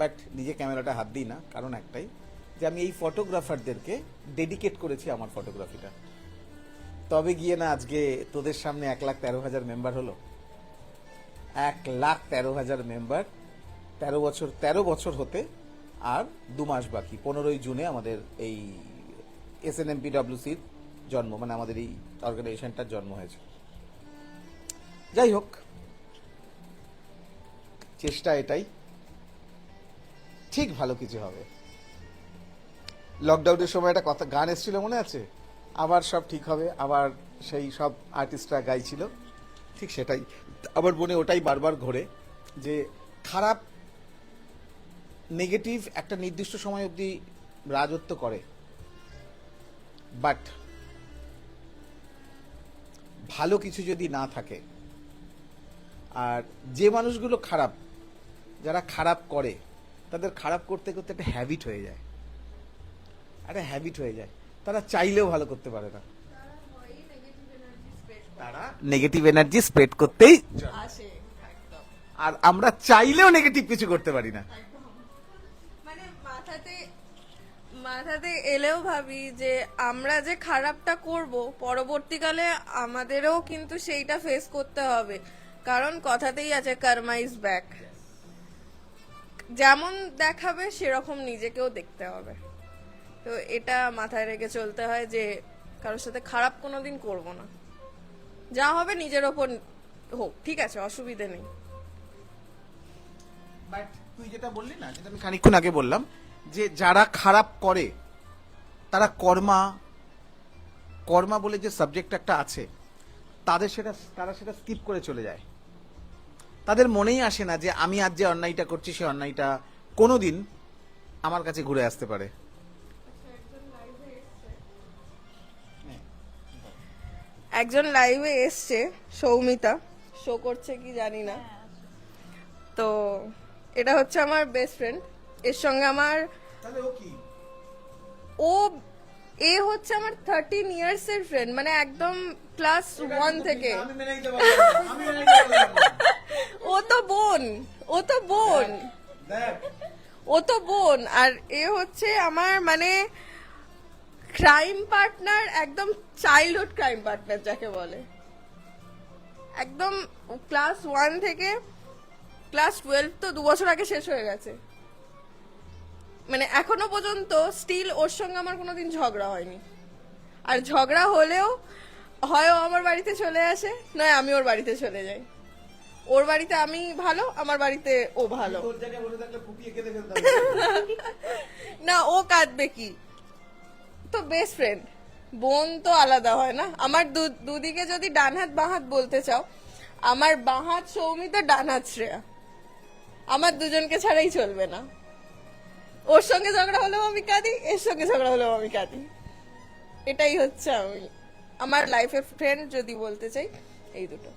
A: বাট নিজে ক্যামেরাটা হাত দিই না। কারণ একটাই, যে আমি এই ফটোগ্রাফারদেরকে ডেডিকেট করেছি আমার ফটোগ্রাফিটা। তবে গিয়ে না আজকে তোদের সামনে 1,13,000 মেম্বার হলো। 1,13,000 মেম্বার, 13 বছর হতে আর 2 মাস বাকি। 15ই জুনে আমাদের এই SNMPWCর জন্ম, মানে আমাদের এই অর্গানাইজেশনটার জন্ম হয়েছে। যাই হোক, চেষ্টা এটাই, ঠিক ভালো কিছু হবে। লকডাউনের সময় একটা কথা গান এসেছিল, মনে আছে? আবার সব ঠিক হবে, আবার সেই সব আর্টিস্টরা গাইছিল, ঠিক সেটাই আমার মনে ওটাই বারবার ঘোরে, যে খারাপ নেগেটিভ একটা নির্দিষ্ট সময় অবধি রাজত্ব করে, বাট ভালো কিছু যদি না থাকে, আর যে মানুষগুলো খারাপ, যারা খারাপ করে, তাদের খারাপ করতে করতে একটা হ্যাবিট হয়ে যায়, তারা চাইলেও ভালো করতে পারে না। তারা নেগেটিভ এনার্জি স্প্রেড করতেই
C: আসে একদম।
A: আর আমরা চাইলেও নেগেটিভ কিছু করতে পারি না।
C: মানে মাথাতে এলেও ভাবি যে আমরা যে খারাপটা করব পরবর্তীকালে আমাদেরও কিন্তু সেইটা ফেস করতে হবে, কারণ কথাতেই আছে কর্মা ইজ ব্যাক। যেমন দেখাবে সেরকম নিজেকেও দেখতে হবে। তো এটা মাথায় রেখে চলতে হয় যে কারোর সাথে খারাপ কোনোদিন করব না, যা হবে নিজের ওপর হোক, ঠিক আছে, অসুবিধে নেই।
A: বাট তুই যেটা বললি না, যেটা আমি খানিকক্ষণ আগে বললাম, যে যারা খারাপ করে তারা কর্মা বলে যে সাবজেক্ট একটা আছে, তারা সেটা স্কিপ করে চলে যায়। তাদের মনেই আসে না যে আমি আজ যে অন্যায়টা করছি সে অন্যায়টা কোনোদিন আমার কাছে ঘুরে আসতে পারে।
C: একজন লাইভে এসছে, সৌমিতা, শো করছে কি জানি না। তো এটা হচ্ছে আমার বেস্ট ফ্রেন্ড, এর সঙ্গে আমার
A: তাহলে ও কি?
C: ও এ হচ্ছে আমার 13 ইয়ার্স এর ফ্রেন্ড, মানে একদম ক্লাস 1 থেকে।
A: আমি মেনে নিতে পারলাম না, আমি মেনে নিতে পারলাম না।
C: ও তো বোন
A: দেখ,
C: ও তো বোন। আর এ হচ্ছে আমার মানে ক্রাইম পার্টনার, একদম চাইল্ডহুড ক্রাইম পার্টনার যাকে বলে। একদম ক্লাস 1 থেকে ক্লাস 12 তো 2 বছর আগে শেষ হয়ে গেছে। মানে এখনো পর্যন্ত স্টিল ওর সঙ্গে আমার কোনোদিন ঝগড়া হয়নি। আর ঝগড়া হলেও হয় ও আমার বাড়িতে চলে আসে, নয় আমি ওর বাড়িতে চলে যাই। ওর বাড়িতে আমি ভালো, আমার বাড়িতে ও ভালো।
A: তোর জায়গায় বসে থাকলে ফুপিয়ে কেঁদে ফেলতাম।
C: না, ও কাঁদবে কি, তো বেস্ট ফ্রেন্ড। বোন তো আলাদা হয় না। আমার দুদিকে যদি ডান হাত বাঁ হাত বলতে চাও, আমার বাঁ হাত সৌমিতা, ডান হাত শ্রেয়া। আমার দুজনকে ছাড়াই চলবে না। ওর সঙ্গে ঝগড়া হলেও আমি কাঁদি, এর সঙ্গে ঝগড়া হলেও আমি কাঁদি। এটাই হচ্ছে আমি আমার লাইফে ফ্রেন্ড যদি বলতে চাই, এই দুটো,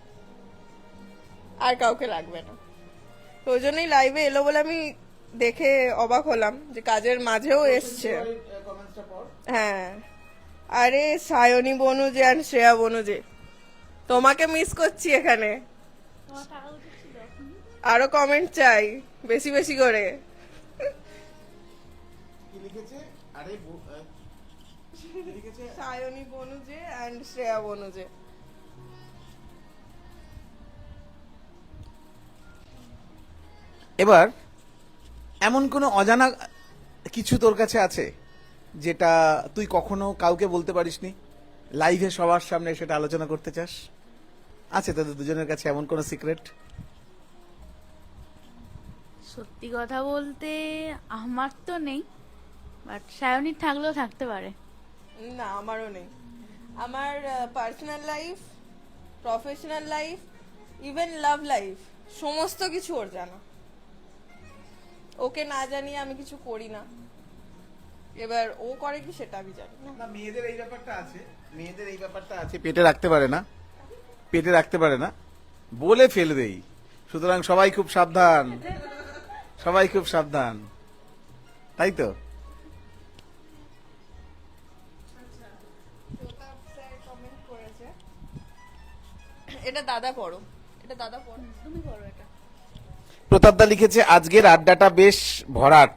C: আর কাউকে লাগবে না। তো ওই জন্যই লাইভে এলো বলে আমি দেখে অবাক হলাম যে কাজের মাঝেও এসছে। হ্যাঁ, আরে সায়নী বনুজে আর শ্রেয়া বনুজে, তোমাকে মিস করছি এখানে। আরো কমেন্ট চাই বেশি বেশি করে।
A: কি লিখেছে? আরে কি লিখেছে?
C: সায়নী বনুজে এন্ড শ্রেয়া বনুজে।
A: এবার এমন কোনো অজানা কিছু তোর কাছে আছে যেটা তুই কখনো কাউকে বলতে পারিসনি, লাইভে সবার সামনে সেটা আলোচনা করতে চাস? আছে তোদের দুজনের কাছে এমন কোনো সিক্রেট?
B: সত্যি কথা বলতে আমার তো নেই, বাট সায়নীর থাকলেও থাকতে পারে।
C: না, আমারও নেই। আমার personal life, professional life, even love life, সমস্ত কিছু ওর জানা। ওকে না জানিয়ে আমি কিছু করি না। এবার ও করে কি সেটা আমি জানি না।
A: না, মেয়েদের এই ব্যাপারটা আছে, পেটে রাখতে পারে না, বলে ফেলবেই। সুতরাং সবাই খুব সাবধান, তাই তো?
C: এটা দাদা পড়ো।
B: তুমি করো এটা।
A: প্রতাপদা লিখেছে আজকের আড্ডাটা বেশ ভরাট।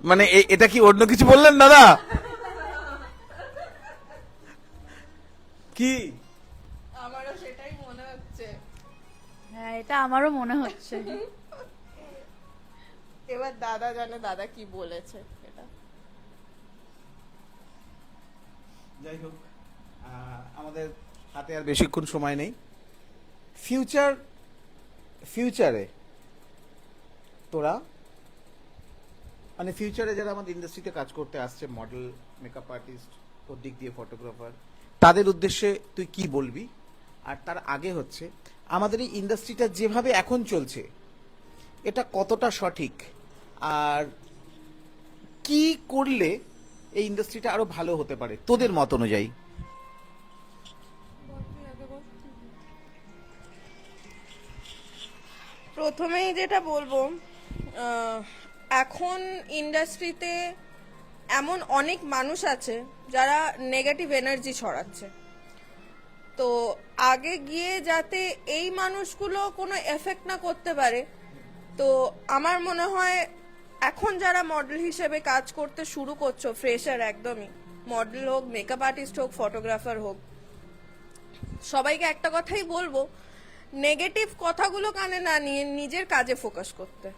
A: মানে এটা কি অন্য কিছু বললেন দাদা? কি?
C: আমারও সেটাই মনে হচ্ছে।
B: হ্যাঁ, এটা আমারও মনে হচ্ছে।
C: এবার দাদা জানে দাদা কি বলেছে এটা।
A: যাই হোক, আমাদের হাতে আর বেশিক্ষণ সময় নেই। ফিউচারে তোরা, মানে ফিউচারে যারা আমাদের ইন্ডাস্ট্রিতে কাজ করতে আসছে, মডেল, মেকআপ আর্টিস্ট, ওর দিক দিয়ে ফটোগ্রাফার, তাদের উদ্দেশ্যে তুই কি বলবি? আর তার আগে হচ্ছে আমাদের এই ইন্ডাস্ট্রিটা যেভাবে এখন চলছে এটা কতটা সঠিক, আর কি করলে এই ইন্ডাস্ট্রিটা আরো ভালো হতে পারে তোদের মত অনুযায়ী?
C: প্রথমেই যেটা বলবো, এখন ইন্ডাস্ট্রিতে এমন অনেক মানুষ আছে যারা নেগেটিভ এনার্জি ছড়াচ্ছে। তো আগে গিয়ে যাতে এই মানুষগুলো কোনো এফেক্ট না করতে পারে, তো আমার মনে হয় এখন যারা মডেল হিসেবে কাজ করতে শুরু করছো, ফ্রেশার একদমই, মডেল হোক, মেকআপ আর্টিস্ট হোক, ফটোগ্রাফার হোক, সবাইকে একটা কথাই বলবো, নেগেটিভ কথাগুলো কানে না নিয়ে নিজের কাজে ফোকাস করতে।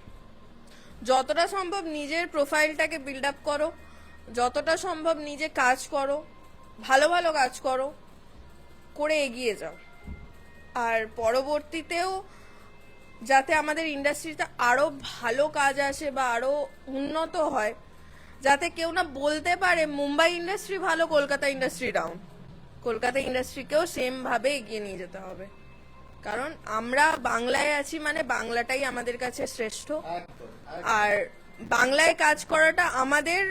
C: যতটা সম্ভব নিজের প্রোফাইলটাকে বিল্ড আপ করো, যতটা সম্ভব নিজে কাজ করো, ভালো ভালো কাজ করো, করে এগিয়ে যাও। আর পরবর্তীতেও যাতে আমাদের ইন্ডাস্ট্রিতে আরো ভালো কাজ আসে বা আরো উন্নত হয়, যাতে কেউ না বলতে পারে মুম্বাই ইন্ডাস্ট্রি ভালো, কলকাতা ইন্ডাস্ট্রি ডাউন। কলকাতা ইন্ডাস্ট্রিকেও সেম ভাবে এগিয়ে নিয়ে যেতে হবে, কারণ আমরা বাংলায় আছি মানে বাংলাটাই আমাদের কাছে শ্রেষ্ঠ। আর বাংলায় কাজ করাটা আমাদের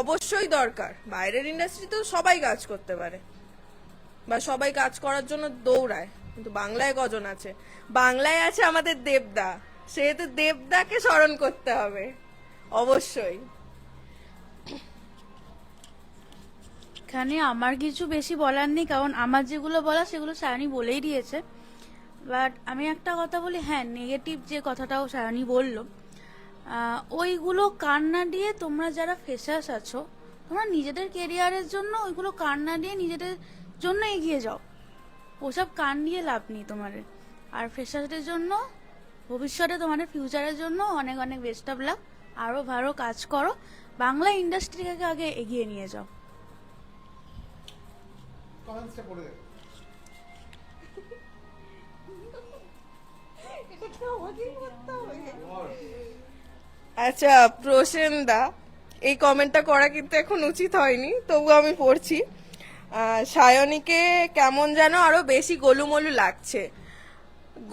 C: অবশ্যই দরকার। বাইরের ইন্ডাস্ট্রিতেও সবাই কাজ করতে পারে বা সবাই কাজ করার জন্য দৌড়ায়, কিন্তু বাংলায় কজন আছে? বাংলায় আছে আমাদের দেবদা, সেহেতু দেবদাকে স্মরণ করতে হবে অবশ্যই।
B: এখানে আমার কিছু বেশি বলার নেই, কারণ আমার যেগুলো বলা সেগুলো সায়নী বলেই দিয়েছে। বাট আমি একটা কথা বলি, হ্যাঁ, নেগেটিভ যে কথাটাও সায়নী বললো, ওইগুলো কান না দিয়ে তোমরা যারা ফ্রেশার্স আছো, তোমরা নিজেদের কেরিয়ারের জন্য ওইগুলো কান না দিয়ে নিজেদের জন্য এগিয়ে যাও। ওসব কান দিয়ে লাভ নেই তোমাদের। আর ফ্রেশার্সদের জন্য ভবিষ্যতে তোমাদের ফিউচারের জন্য অনেক অনেক বেস্ট অফ লাক। আরও ভালো কাজ করো, বাংলা ইন্ডাস্ট্রিকে আগে এগিয়ে নিয়ে যাও।
A: কমেন্টসটা পড়ে দেখো।
C: আচ্ছা, প্রসেনদা, এই কমেন্টটা করা কিন্তু এখন উচিত হয়নি, তবু আমি পড়ছি। সায়নীকে কেমন যেন আরো বেশি গোলুমলু লাগছে।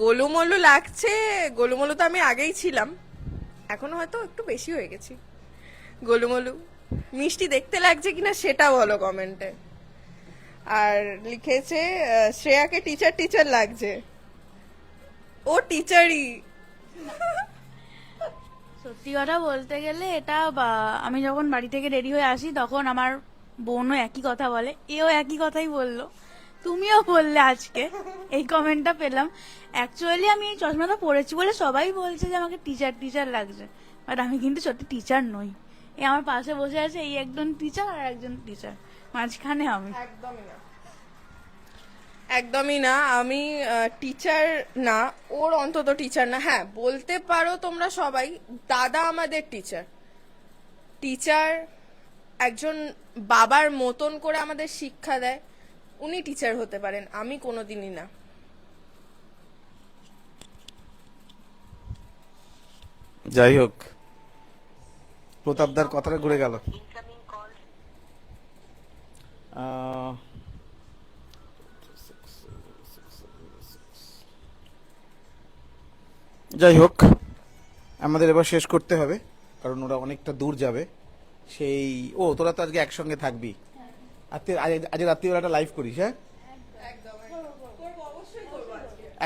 C: গোলুমলু লাগছে, গোলুমলু তো আমি আগেই ছিলাম, এখন হয়তো একটু বেশি হয়ে গেছি গোলুমলু। মিষ্টি দেখতে লাগছে কিনা সেটা বলো কমেন্টে। আর লিখেছে শ্রেয়াকে টিচার টিচার লাগছে। ও টিচারই।
B: সত্যি কথা বলতে গেলে এটা আমি যখন বাড়ি থেকে রেডি হয়ে আসি তখন আমার বোনও একই কথা বলে, এও একই কথাই বললো, তুমিও বললে আজকে, এই কমেন্টটা পেলাম। অ্যাকচুয়ালি আমি এই চশমাটা পরেছি বলে সবাই বলছে যে আমাকে টিচার টিচার লাগছে, বাট আমি কিন্তু সত্যি টিচার নই। এই আমার পাশে বসে আছে এই একজন টিচার আর একজন টিচার, মাঝখানে আমি।
C: একদমই না, একদমই না, আমি টিচার না, ওর অন্তত টিচার না। হ্যাঁ, বলতে পারো তোমরা সবাই দাদা আমাদের টিচার। টিচার একজন বাবার মতন করে আমাদের শিক্ষা দেয়, উনি টিচার হতে পারেন, আমি কোনোদিনই না।
A: যাই হোক, প্রতাপদার কথাটা ঘুরে গেল। যাই হোক, আমাদের এবার শেষ করতে হবে, কারণ ওরা অনেকটা দূর যাবে। সেই তোরা তো আজকে একসঙ্গে থাকবি, আজ রাত্রিবেলাটা লাইভ করিস? হ্যাঁ,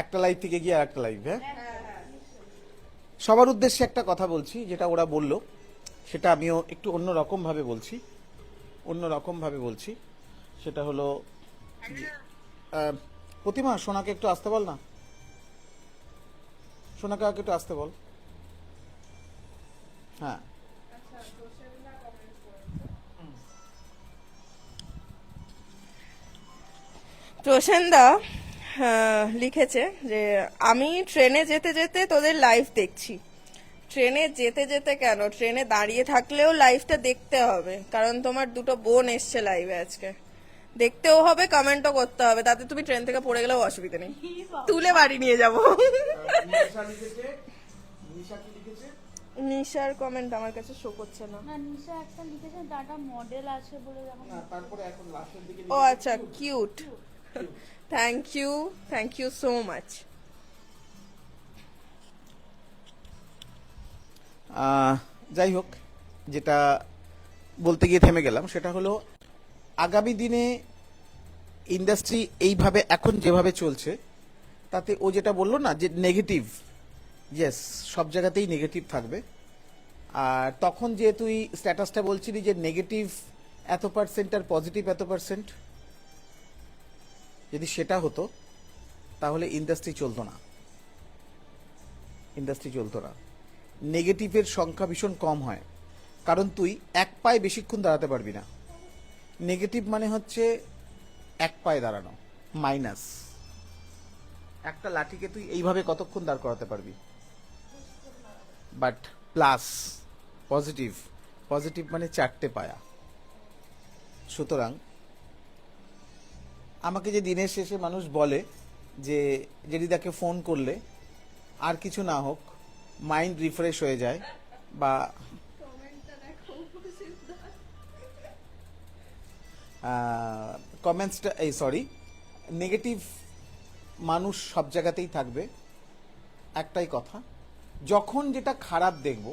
A: একটা লাইভ থেকে গিয়ে আর একটা লাইভ। হ্যাঁ, সবার উদ্দেশ্যে একটা কথা বলছি, যেটা ওরা বললো সেটা আমিও একটু অন্যরকম ভাবে বলছি। সেটা হলো, প্রতিমা সোনাকে একটু আসতে বল না, সোনাকে একটু আসতে বল। হ্যাঁ,
C: প্রসেনদা লিখেছে যে আমি ট্রেনে যেতে যেতে তোদের লাইভ দেখছি। ট্রেনে যেতে যেতে কেন, ট্রেনে দাঁড়িয়ে থাকলেও লাইভটা দেখতে হবে, কারণ তোমার দুটো বোন এসছে লাইভে আজকে, দেখতেও হবে, কমেন্টও করতে হবে, তাতে তুমি ট্রেন থেকে পড়ে গেলেও অসুবিধা নেই, তুলে বাড়ি নিয়ে যাবো। নিশার কমেন্ট আমার কাছে শো করছে না।
B: নিশা একটা লিখেছে টাটা মডেল আছে বলে,
A: তারপরে এখন লাস্টের দিকে
C: ও আচ্ছা, cute, thank you so much.
A: যাই হোক, যেটা বলতে গিয়ে থেমে গেলাম সেটা হলো, আগামী দিনে ইন্ডাস্ট্রি এইভাবে এখন যেভাবে চলছে, তাতে ও যেটা বললো না যে নেগেটিভ, ইয়েস, সব জায়গাতেই নেগেটিভ থাকবে। আর তখন যে তুই স্ট্যাটাসটা বলছিলি যে নেগেটিভ এত পার্সেন্ট আর পজিটিভ এত পার্সেন্ট, যদি সেটা হতো তাহলে ইন্ডাস্ট্রি চলতো না, নেগেটিভের সংখ্যা ভীষণ কম হয়, কারণ তুই এক পায়ে বেশিক্ষণ দাঁড়াতে পারবি না। নেগেটিভ মানে হচ্ছে এক পায়ে দাঁড়ানো, মাইনাস। একটা লাঠিকে তুই এইভাবে কতক্ষণ দাঁড় করাতে পারবি, বাট প্লাস পজিটিভ মানে চারটে পায়া। সুতরাং আমাকে যে দিনের শেষে মানুষ বলে যে জেরিদাকে ফোন করলে আর কিছু না হোক মাইন্ড রিফ্রেশ হয়ে যায়, বা কমেন্টসটা নেগেটিভ মানুষ সব জায়গাতেই থাকবে। একটাই কথা, যখন যেটা খারাপ দেখব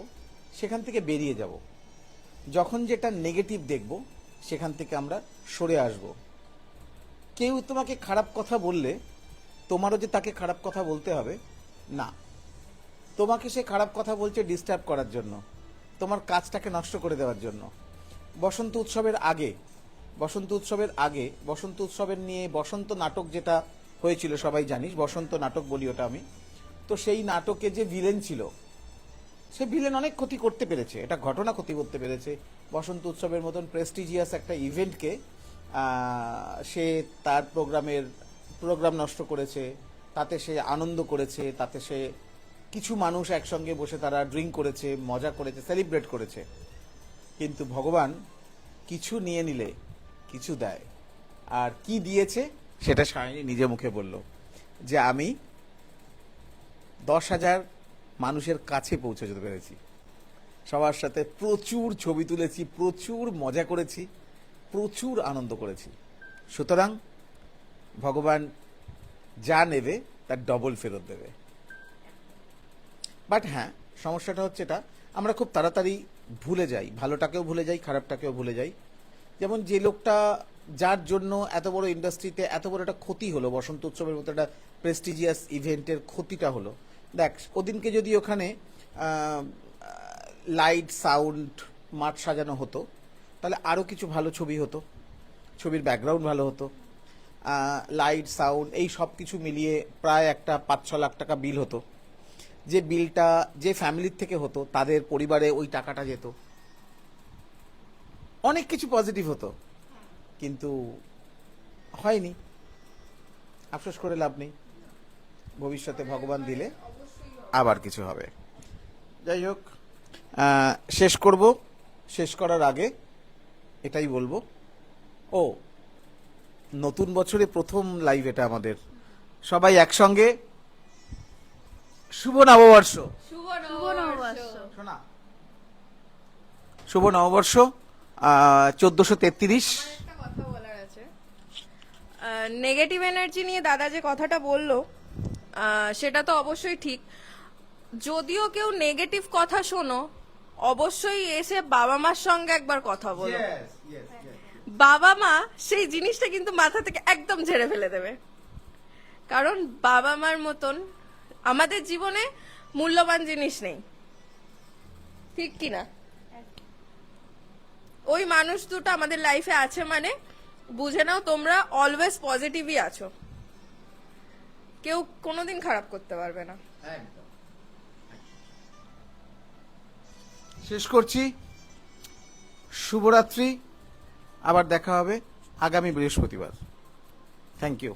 A: সেখান থেকে বেরিয়ে যাব, যখন যেটা নেগেটিভ দেখব সেখান থেকে আমরা সরে আসব। কেউ তোমাকে খারাপ কথা বললে তোমারও যে তাকে খারাপ কথা বলতে হবে না, তোমাকে সে খারাপ কথা বলছে ডিস্টার্ব করার জন্য, তোমার কাজটাকে নষ্ট করে দেওয়ার জন্য। বসন্ত উৎসবের আগে বসন্ত উৎসবের নিয়ে বসন্ত নাটক যেটা হয়েছিল সবাই জানিস, বসন্ত নাটক বলি ওটা আমি। তো সেই নাটকে যে ভিলেন ছিল, সে ভিলেন অনেক ক্ষতি করতে পেরেছে, এটা ঘটনা ক্ষতি করতে পেরেছে। বসন্ত উৎসবের মতন প্রেস্টিজিয়াস একটা ইভেন্টকে সে তার প্রোগ্রাম নষ্ট করেছে, তাতে সে আনন্দ করেছে, তাতে সে কিছু মানুষ একসঙ্গে বসে তারা ড্রিঙ্ক করেছে, মজা করেছে, সেলিব্রেট করেছে। কিন্তু ভগবান কিছু নিয়ে নিলে কিছু দেয়, আর কি দিয়েছে সেটা সায়নী নিজে মুখে বলল যে আমি 10,000 মানুষের কাছে পৌঁছে যেতে পেরেছি, সবার সাথে প্রচুর ছবি তুলেছি, প্রচুর মজা করেছি, প্রচুর আনন্দ করেছি। সুতরাং ভগবান যা নেবে তার ডবল ফেরত দেবে। বাট হ্যাঁ, সমস্যাটা হচ্ছে এটা, আমরা খুব তাড়াতাড়ি ভুলে যাই, ভালোটাকেও ভুলে যাই, খারাপটাকেও ভুলে যাই। যেমন যে লোকটা, যার জন্য এত বড় ইন্ডাস্ট্রিতে এত বড় একটা ক্ষতি হলো, বসন্ত উৎসবের মতো একটা প্রেস্টিজিয়াস ইভেন্টের ক্ষতিটা হলো, দেখ ওদিনকে যদি ওখানে লাইট সাউন্ড মাঠ সাজানো হতো তাহলে আরও কিছু ভালো ছবি হতো, ছবির ব্যাকগ্রাউন্ড ভালো হতো, লাইট সাউন্ড এই সব কিছু মিলিয়ে প্রায় একটা 5-6 লাখ টাকা বিল হতো। যে বিলটা যে ফ্যামিলির থেকে হতো তাদের পরিবারে ওই টাকাটা যেত, অনেক কিছু পজিটিভ হতো, কিন্তু হয়নি। আফসোস করে লাভ নেই, ভবিষ্যতে ভগবান দিলে আবার কিছু হবে। যাই হোক, শেষ করার আগে এটাই বলবো, নতুন বছরে প্রথম লাইভ এটা আমাদের, সবাই একসঙ্গে শুভ নববর্ষ। শোনা, শুভ নববর্ষ 1433।
C: একটা কথা বলার আছে, নেগেটিভ এনার্জি নিয়ে দাদা যে কথাটা বললো সেটা তো অবশ্যই ঠিক। যদিও কেউ নেগেটিভ কথা শোনো, অবশ্যই এসে বাবা মার সঙ্গে একবার কথা বলো। বাবা মা সেই জিনিসটা কিন্তু মাথা থেকে একদম ঝেড়ে ফেলে দেবে, কারণ বাবা মার মতন আমাদের জীবনে মূল্যবান জিনিস নেই, ঠিক কি না? ওই মানুষ দুটো আমাদের লাইফে আছে মানে বুঝে নাও তোমরা অলওয়েজ পজিটিভই আছো, কেউ কোনোদিন খারাপ করতে পারবে না।
A: শেষ করছি, শুভরাত্রি, আবার দেখা হবে আগামী বৃহস্পতিবার। Thank you.